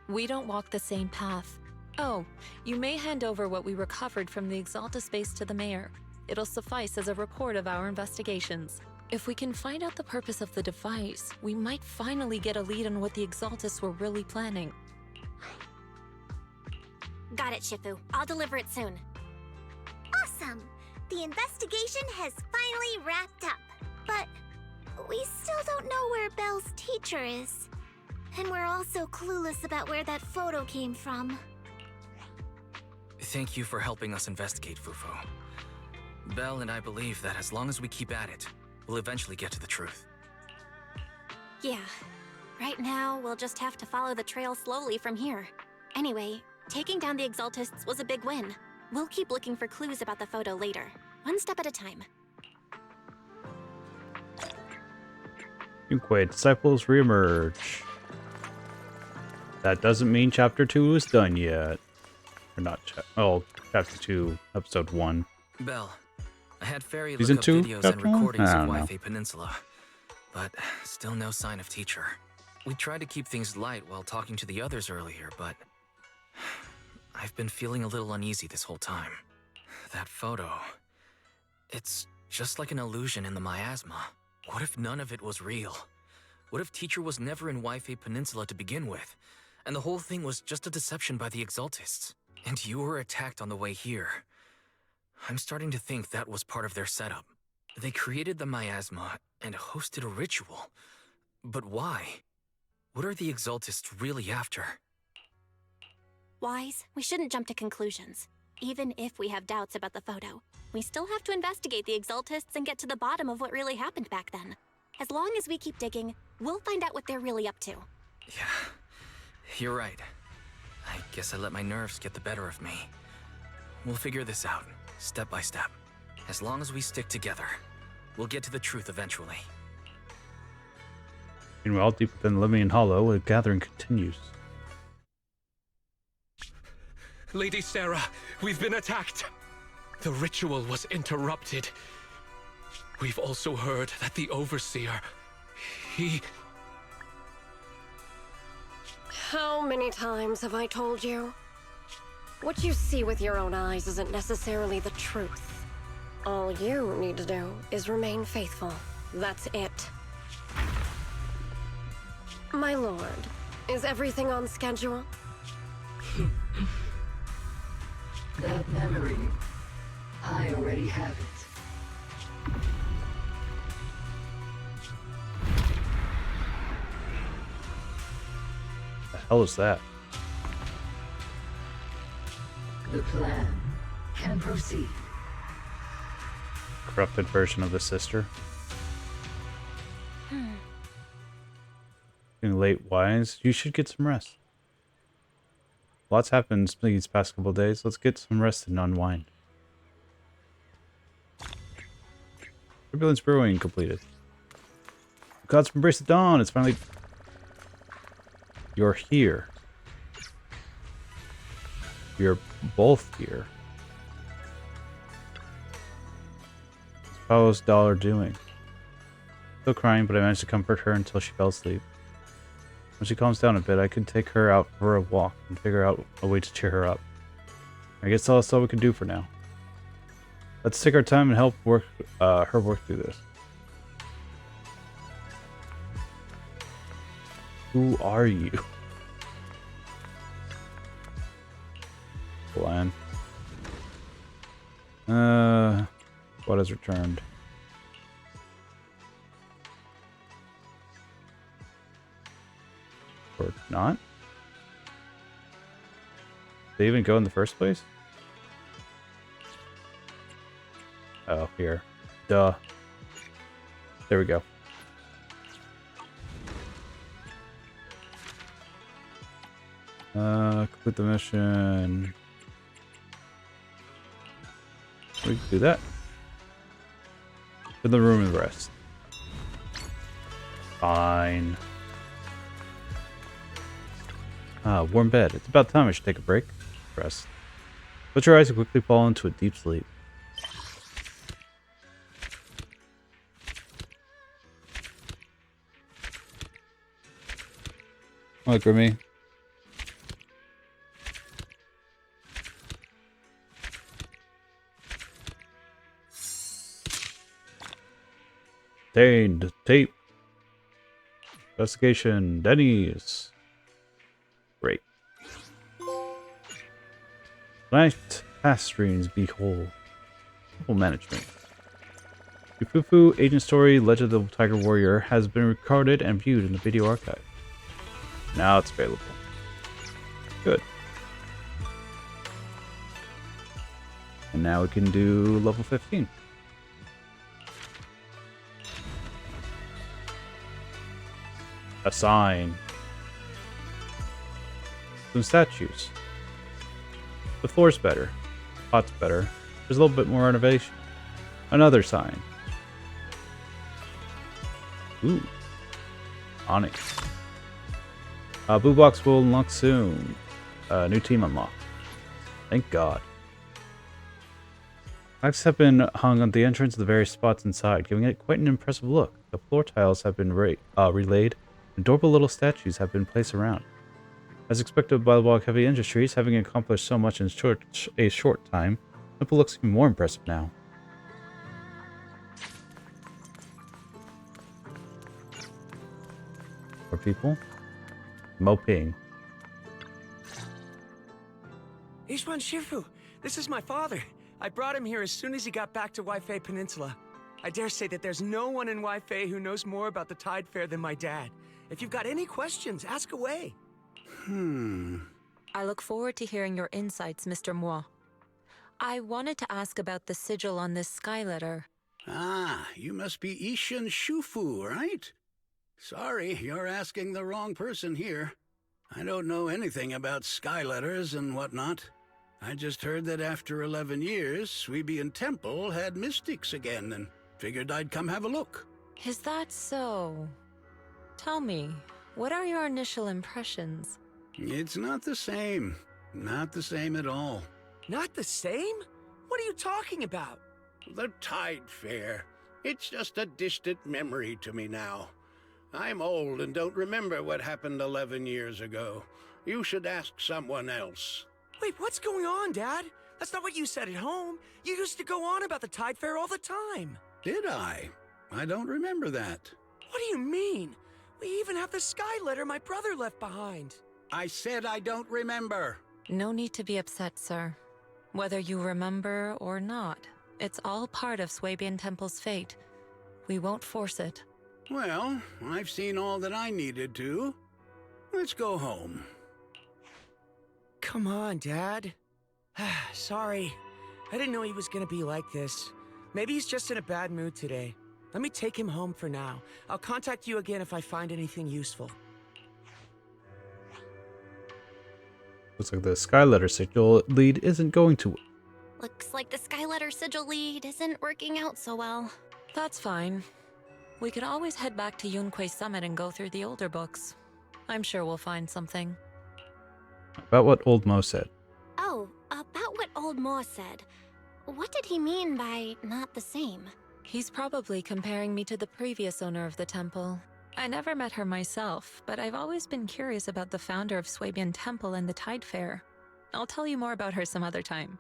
[SPEAKER 7] We don't walk the same path. Oh, you may hand over what we recovered from the Exaltus base to the mayor. It'll suffice as a report of our investigations. If we can find out the purpose of the device, we might finally get a lead on what the Exaltus were really planning.
[SPEAKER 6] Got it, Shifu. I'll deliver it soon.
[SPEAKER 3] Awesome! The investigation has finally wrapped up. But we still don't know where Belle's teacher is. And we're also clueless about where that photo came from.
[SPEAKER 9] Thank you for helping us investigate, Fufo. Belle and I believe that as long as we keep at it, we'll eventually get to the truth.
[SPEAKER 6] Yeah. Right now, we'll just have to follow the trail slowly from here. Anyway, taking down the Exaltists was a big win. We'll keep looking for clues about the photo later, one step at a time.
[SPEAKER 1] Yunquei disciples reemerge. That doesn't mean chapter 2 is done yet. Or not, chapter 2, episode 1.
[SPEAKER 9] Belle, I had Fairy
[SPEAKER 1] Season
[SPEAKER 9] look up
[SPEAKER 1] 2,
[SPEAKER 9] videos and
[SPEAKER 1] chapter 1?
[SPEAKER 9] recordings of
[SPEAKER 1] I don't know.
[SPEAKER 9] Waifei Peninsula, but still no sign of teacher. We tried to keep things light while talking to the others earlier, but I've been feeling a little uneasy this whole time. That photo, it's just like an illusion in the miasma. What if none of it was real? What if teacher was never in Waifei Peninsula to begin with, and the whole thing was just a deception by the Exaltists, and you were attacked on the way here? I'm starting to think that was part of their setup. They created the miasma and hosted a ritual. But why? What are the Exaltists really after?
[SPEAKER 6] Wise, we shouldn't jump to conclusions. Even if we have doubts about the photo, we still have to investigate the Exaltists and get to the bottom of what really happened back then. As long as we keep digging, we'll find out what they're really up to.
[SPEAKER 9] Yeah, you're right. I guess I let my nerves get the better of me. We'll figure this out, step by step. As long as we stick together, we'll get to the truth eventually.
[SPEAKER 1] Meanwhile, deep within Limian Hollow, a gathering continues.
[SPEAKER 13] Lady Sarah, we've been attacked. The ritual was interrupted. We've also heard that the Overseer, he...
[SPEAKER 12] How many times have I told you? What you see with your own eyes isn't necessarily the truth. All you need to do is remain faithful. That's it. My lord, is everything on schedule?
[SPEAKER 14] That memory, I already have it.
[SPEAKER 1] The hell is that?
[SPEAKER 14] The plan can proceed.
[SPEAKER 1] Corrupted version of the sister. Getting late, Wise. You should get some rest. Lots happened these past couple days. Let's get some rest and unwind. Turbulence Brewing completed. Gods embrace the dawn. It's finally... You're here. You're both here. How's Dollar doing? Still crying, but I managed to comfort her until she fell asleep. When she calms down a bit, I can take her out for a walk and figure out a way to cheer her up. I guess that's all we can do for now. Let's take our time and help her work through this. Who are you? Glenn. What has returned? Or not? Did they even go in the first place? Oh, here. Duh. There we go. Complete the mission. We can do that. In the room and rest. Fine. Warm bed. It's about time I should take a break. Rest. Close your eyes and quickly fall into a deep sleep. Look at me. Obtained. Tape. Investigation. Denny's. Great. Night past streams. Behold. People management. Yufufu Agent Story Legend of the Tiger Warrior has been recorded and viewed in the video archive. Now it's available. Good. And now we can do level 15. Assign. Some statues. The floor's better. Pot's better. There's a little bit more innovation. Another sign. Ooh. Onyx. Blue box will unlock soon. New team unlocked. Thank God. Flags have been hung on the entrance of the various spots inside, giving it quite an impressive look. The floor tiles have been relayed, and adorable little statues have been placed around. As expected by the Block Heavy Industries, having accomplished so much in a short time, the temple looks even more impressive now. More people? Moping.
[SPEAKER 11] Yixuan Shifu, this is my father. I brought him here as soon as he got back to Waifei Peninsula. I dare say that there's no one in Waifei who knows more about the Tide Fair than my dad. If you've got any questions, ask away.
[SPEAKER 7] I look forward to hearing your insights, Mr. Moi. I wanted to ask about the sigil on this sky letter.
[SPEAKER 5] Ah, you must be Yixuan Shifu, right? Sorry, you're asking the wrong person here. I don't know anything about sky letters and whatnot. I just heard that after 11 years, Suibian Temple had mystics again and figured I'd come have a look.
[SPEAKER 7] Is that so? Tell me, what are your initial impressions?
[SPEAKER 5] It's not the same. Not the same at all.
[SPEAKER 11] Not the same? What are you talking about?
[SPEAKER 5] The Tide Fair. It's just a distant memory to me now. I'm old and don't remember what happened 11 years ago. You should ask someone else.
[SPEAKER 11] Wait, what's going on, Dad? That's not what you said at home. You used to go on about the Tide Fair all the time.
[SPEAKER 5] Did I? I don't remember that.
[SPEAKER 11] What do you mean? We even have the sky letter my brother left behind.
[SPEAKER 5] I said I don't remember.
[SPEAKER 7] No need to be upset, sir. Whether you remember or not, it's all part of Suibian Temple's fate. We won't force it.
[SPEAKER 5] Well, I've seen all that I needed to. Let's go home.
[SPEAKER 11] Come on, Dad. Sorry. I didn't know he was gonna be like this. Maybe he's just in a bad mood today. Let me take him home for now. I'll contact you again if I find anything useful.
[SPEAKER 1] Looks like the Skyletter sigil lead isn't going to...
[SPEAKER 6] Looks like the Skyletter sigil lead isn't working out so well.
[SPEAKER 7] That's fine. We could always head back to Yunquei Summit and go through the older books. I'm sure we'll find something.
[SPEAKER 1] About what Old Mo said.
[SPEAKER 6] Oh, about what Old Mo said. What did he mean by not the same?
[SPEAKER 7] He's probably comparing me to the previous owner of the temple. I never met her myself, but I've always been curious about the founder of Suibian Temple and the Tide Fair. I'll tell you more about her some other time.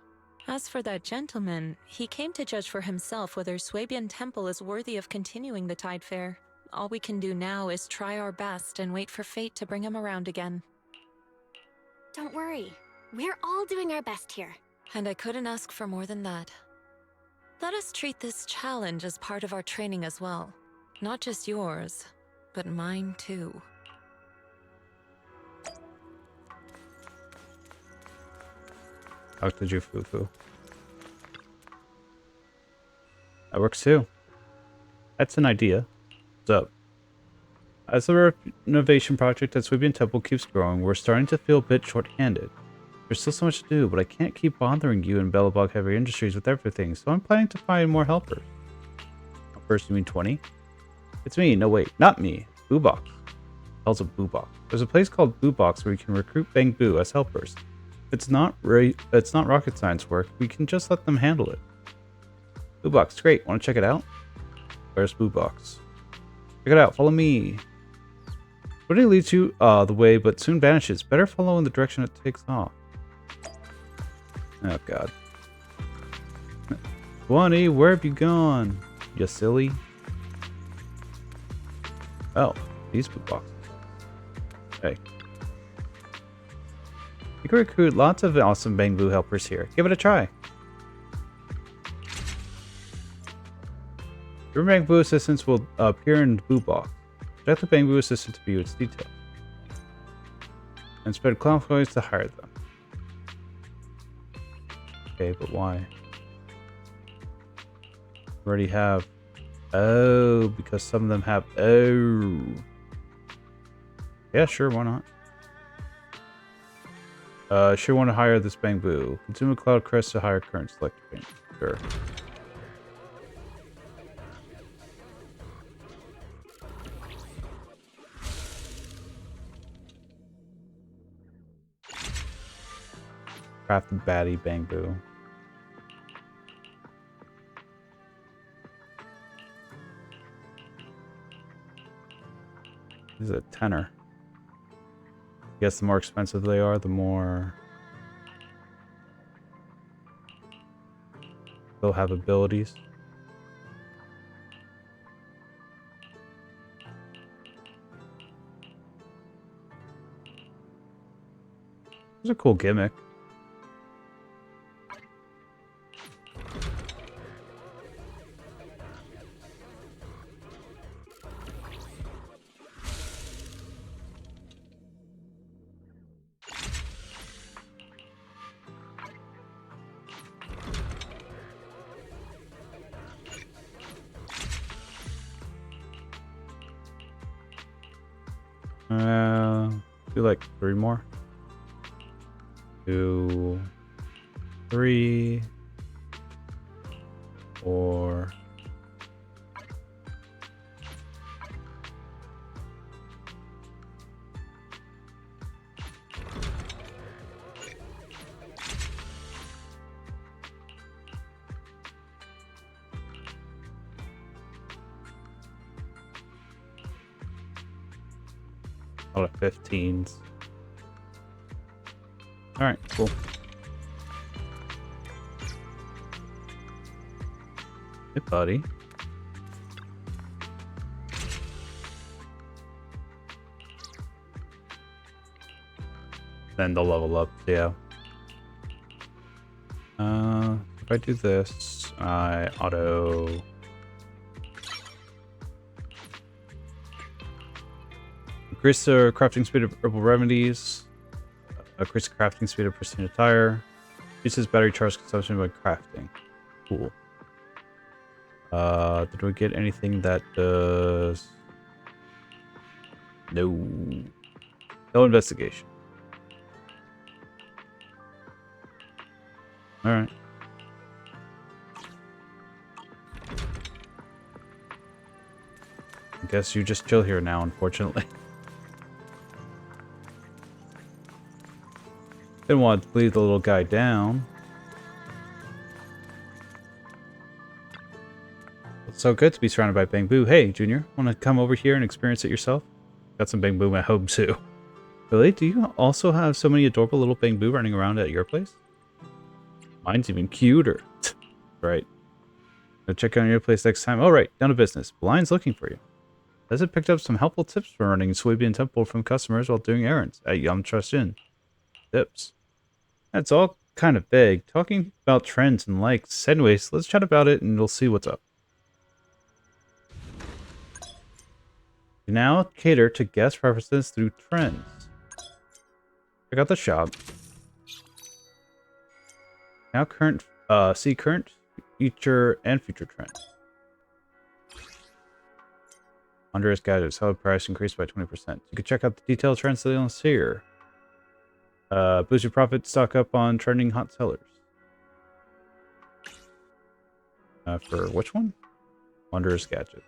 [SPEAKER 7] As for that gentleman, he came to judge for himself whether Suibian Temple is worthy of continuing the Tide Fair. All we can do now is try our best and wait for fate to bring him around again.
[SPEAKER 6] Don't worry. We're all doing our best here.
[SPEAKER 7] And I couldn't ask for more than that. Let us treat this challenge as part of our training as well. Not just yours, but mine too.
[SPEAKER 1] Talk to Jufufu. That works too. That's an idea. What's up? As the renovation project at Sweebian Temple keeps growing, we're starting to feel a bit short-handed. There's still so much to do, but I can't keep bothering you and Bellabog Heavy Industries with everything, so I'm planning to find more helpers. Helpers, you mean 20? It's me. No, wait. Not me. Boo Box. Hell's a Boo Box. There's a place called Boo Box where you can recruit Bang Boo as helpers. If it's not rocket science work, we can just let them handle it. Boo Box, great. Want to check it out? Where's Boo Box? Check it out. Follow me. Somebody leads you the way, but soon vanishes. Better follow in the direction it takes off. Oh, God. 20, where have you gone? You silly. Oh, these Boo Boxes. Hey. You can recruit lots of awesome Bang Boo helpers here. Give it a try. Your Bang Boo assistants will appear in the Boo Box. Select the Bang Boo assistant to view its details. And spread clown toys to hire them. Okay, but why? Already have. Oh, because some of them have. Oh. Yeah, sure, why not? Sure want to hire this Bang Boo. Consume a cloud crest to hire current selected Bang Boo. Sure. Craft the baddie Bang Boo. This is a tenner. I guess the more expensive they are, the more they'll have abilities. It's a cool gimmick. Do like 3 more. 2, 3, 4. A lot of 15s. Alright, cool. Hey, buddy. Then they'll level up, yeah. If I do this, I auto... Increase the crafting speed of herbal remedies. Increase the crafting speed of pristine attire. Reduces battery charge consumption by crafting. Cool. Did we get anything that does... No. No investigation. Alright. I guess you just chill here now, unfortunately. Didn't want to leave the little guy down. It's so good to be surrounded by Bang Boo. Hey, Junior, want to come over here and experience it yourself? Got some Bang Boo at home, too. Really? Do you also have so many adorable little Bang Boo running around at your place? Mine's even cuter. Right. I'll check on your place next time. All right, down to business. Blind's looking for you. Desert picked up some helpful tips for running Sweebian Temple from customers while doing errands at Yum Trust Inn. Tips. That's all kind of vague. Talking about trends and likes. Anyways, let's chat about it and we'll see what's up. You now cater to guest preferences through trends. Check out the shop. Now see current, future, and future trends. Wondrous gadgets. Held price increased by 20%. You can check out the detailed trends sales here. Boost your profit, stock up on trending hot sellers. For which one? Wondrous gadgets.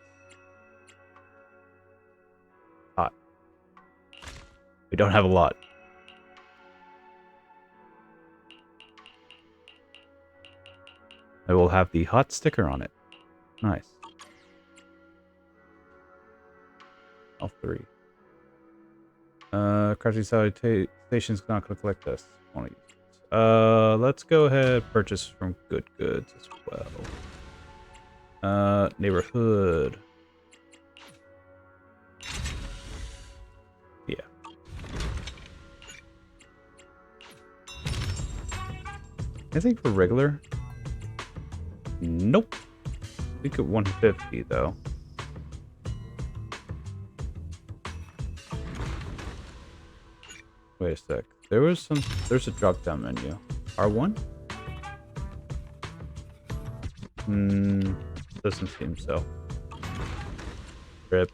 [SPEAKER 1] Hot. We don't have a lot. It will have the hot sticker on it. Nice. All three. Crafting salutations not gonna collect this. Want to use it. Let's go ahead purchase from Good Goods as well. Neighborhood. Yeah. Anything for regular? Nope. I think at 150 though. Wait a sec. There's a drop down menu. R1? Doesn't seem so. Rip.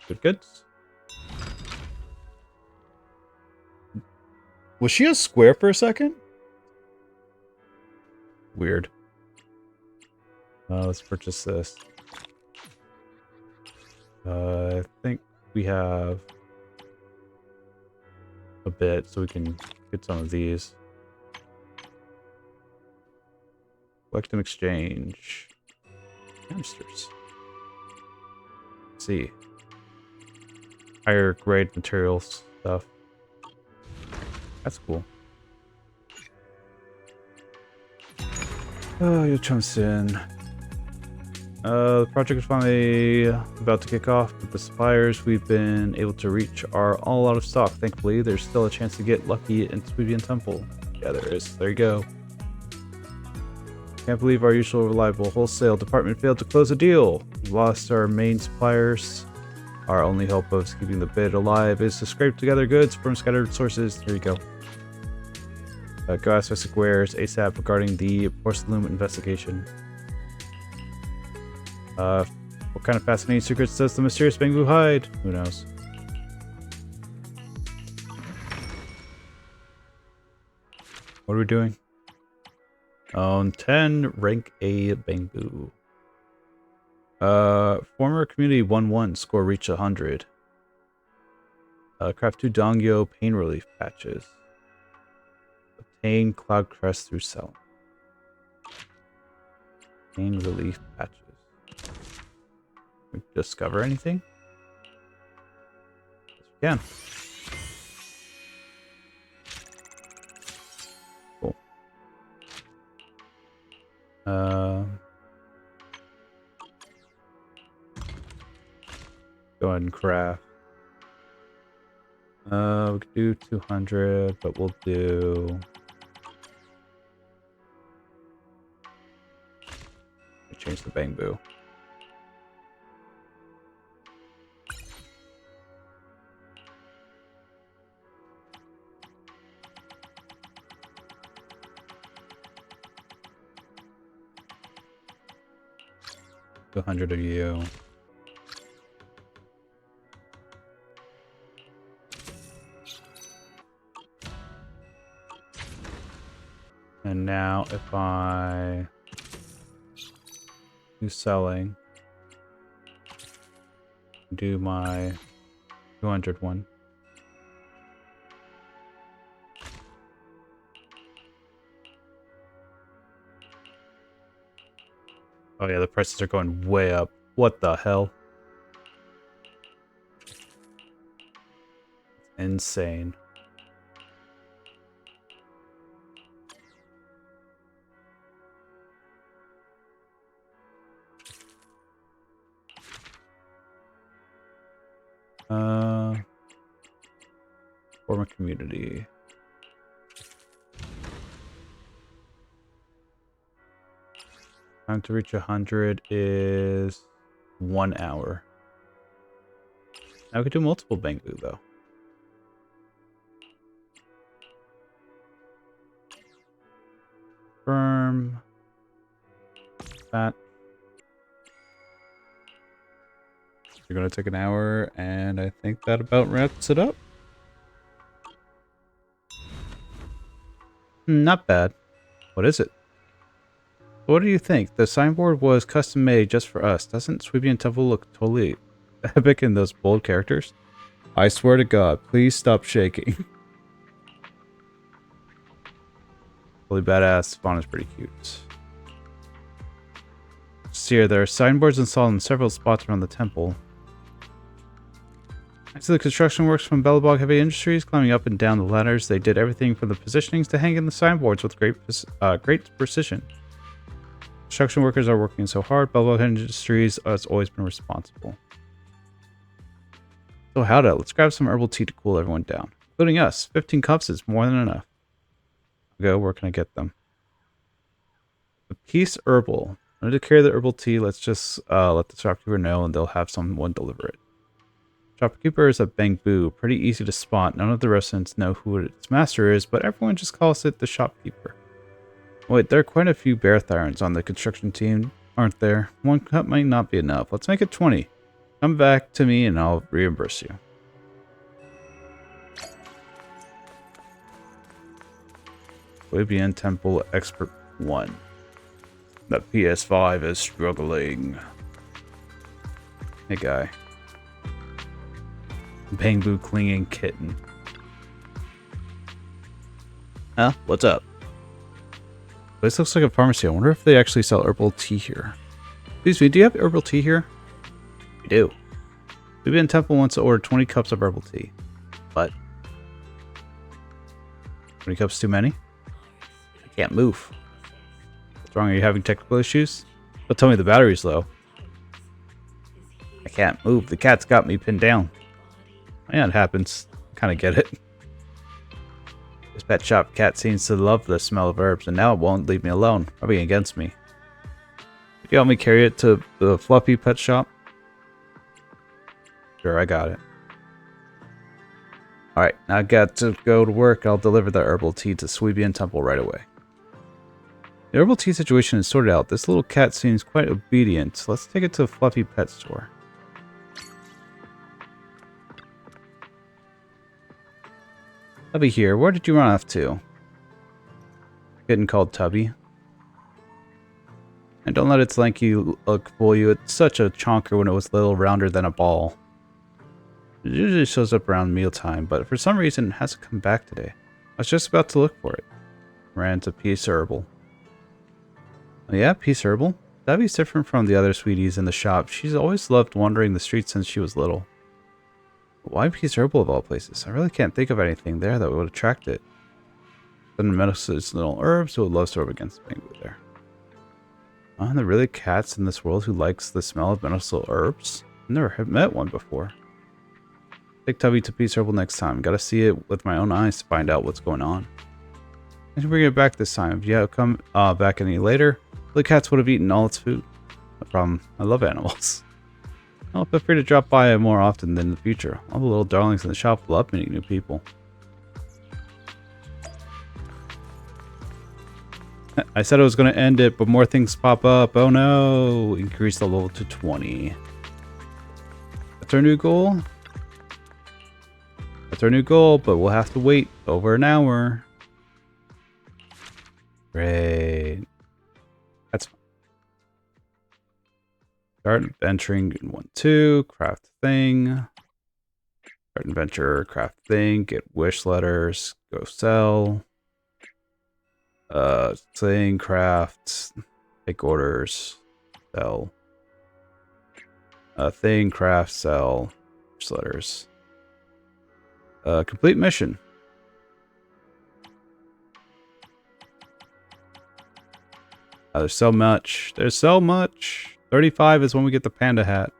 [SPEAKER 1] Good goods. Was she a square for a second? Weird. Let's purchase this. I think we have a bit, so we can get some of these. Collect and exchange. Hamsters. Let's see. Higher grade materials stuff. That's cool. Oh, you'll jump in. The project is finally about to kick off, but the suppliers we've been able to reach are all out of stock. Thankfully, there's still a chance to get lucky in Sweebian Temple. Yeah, there is. There you go. Can't believe our usual reliable wholesale department failed to close a deal. We lost our main suppliers. Our only hope of keeping the bid alive is to scrape together goods from scattered sources. Here you go. Go ask Mystic Wares ASAP regarding the porcelain investigation. What kind of fascinating secrets does the mysterious Bangbu hide? Who knows? What are we doing? On 10, rank A Bangbu. Former community 1-1, score reach 100. Craft 2 Dongyo pain relief patches. Obtain Cloud Crest through selling. Pain relief patches. We discover anything? Yes, we can. Cool. Go ahead and craft. We could do 200, but we'll do. Change the Bangbu. $200 of you. And now if I do selling, do my 200 one. Oh yeah, the prices are going way up. What the hell? Insane. Form a community. Time to reach 100 is 1 hour. Now we could do multiple Bangbu though. Firm. That. We're going to take an hour, and I think that about wraps it up. Not bad. What is it? What do you think? The signboard was custom made just for us. Doesn't Sweebian Temple look totally epic in those bold characters? I swear to God, please stop shaking. Really badass. Font is pretty cute. See here, there are signboards installed in several spots around the temple. I see the construction works from Bellabog Heavy Industries. Climbing up and down the ladders, they did everything from the positionings to hanging the signboards with great precision. Construction workers are working so hard. Bellabog Industries has always been responsible. So how'd let's grab some herbal tea to cool everyone down, including us. 15 cups is more than enough. Go, where can I get them? The Peace Herbal. In order to carry the herbal tea, let's just let the shopkeeper know and they'll have someone deliver it. Shopkeeper is a bamboo, pretty easy to spot. None of the residents know who its master is, but everyone just calls it the shopkeeper. Wait, there are quite a few Bearthyrons on the construction team, aren't there? One cup might not be enough. Let's make it 20. Come back to me and I'll reimburse you. Sweebian Temple Expert 1. The PS5 is struggling. Hey guy. Bamboo clinging kitten. Huh? What's up? This looks like a pharmacy. I wonder if they actually sell herbal tea here. Excuse me, do you have herbal tea here? We do. Sweebian Temple wants to order 20 cups of herbal tea. What? 20 cups too many? I can't move. What's wrong? Are you having technical issues? Don't tell me the battery's low. I can't move. The cat's got me pinned down. Yeah, it happens. Kind of get it. This pet shop cat seems to love the smell of herbs, and now it won't leave me alone, rubbing against me. Could you help me carry it to the Fluffy pet shop? Sure, I got it. Alright, now I got to go to work. I'll deliver the herbal tea to Sweebian Temple right away. The herbal tea situation is sorted out. This little cat seems quite obedient. So let's take it to the Fluffy pet store. Tubby here. Where did you run off to? Getting called Tubby. And don't let its lanky look fool you. It's such a chonker when it was little rounder than a ball. It usually shows up around mealtime, but for some reason it hasn't come back today. I was just about to look for it. Ran to Peace Herbal. Oh yeah, Peace Herbal? Tubby's different from the other sweeties in the shop. She's always loved wandering the streets since she was little. Why Peace Herbal of all places? I really can't think of anything there that would attract it. Then medicinal herbs, who would love to rub against the bamboo there. Are there really cats in this world who likes the smell of medicinal herbs? I've never met one before. Take Tubby to Peace Herbal next time. Gotta see it with my own eyes to find out what's going on. I should bring it back this time. If you have come back any later, the cats would have eaten all its food. No problem. I love animals. Well, feel free to drop by more often in the future. All the little darlings in the shop love meeting new people. I said I was going to end it, but more things pop up. Oh no! Increase the level to 20. That's our new goal. That's our new goal, but we'll have to wait over an hour. Great. That's fine. Start adventuring in 1-2. Craft thing. Start adventure. Craft thing. Get wish letters. Go sell. Thing. Craft. Take orders. Sell. Thing. Craft. Sell. Wish letters. Complete mission. There's so much. There's so much. 35 is when we get the panda hat.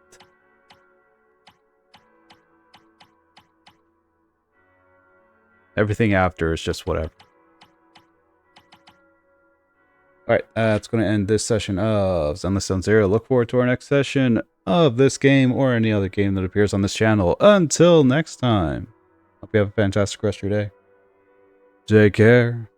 [SPEAKER 1] Everything after is just whatever. Alright, that's going to end this session of Zenless Zero. Look forward to our next session of this game or any other game that appears on this channel. Until next time. Hope you have a fantastic rest of your day. Take care.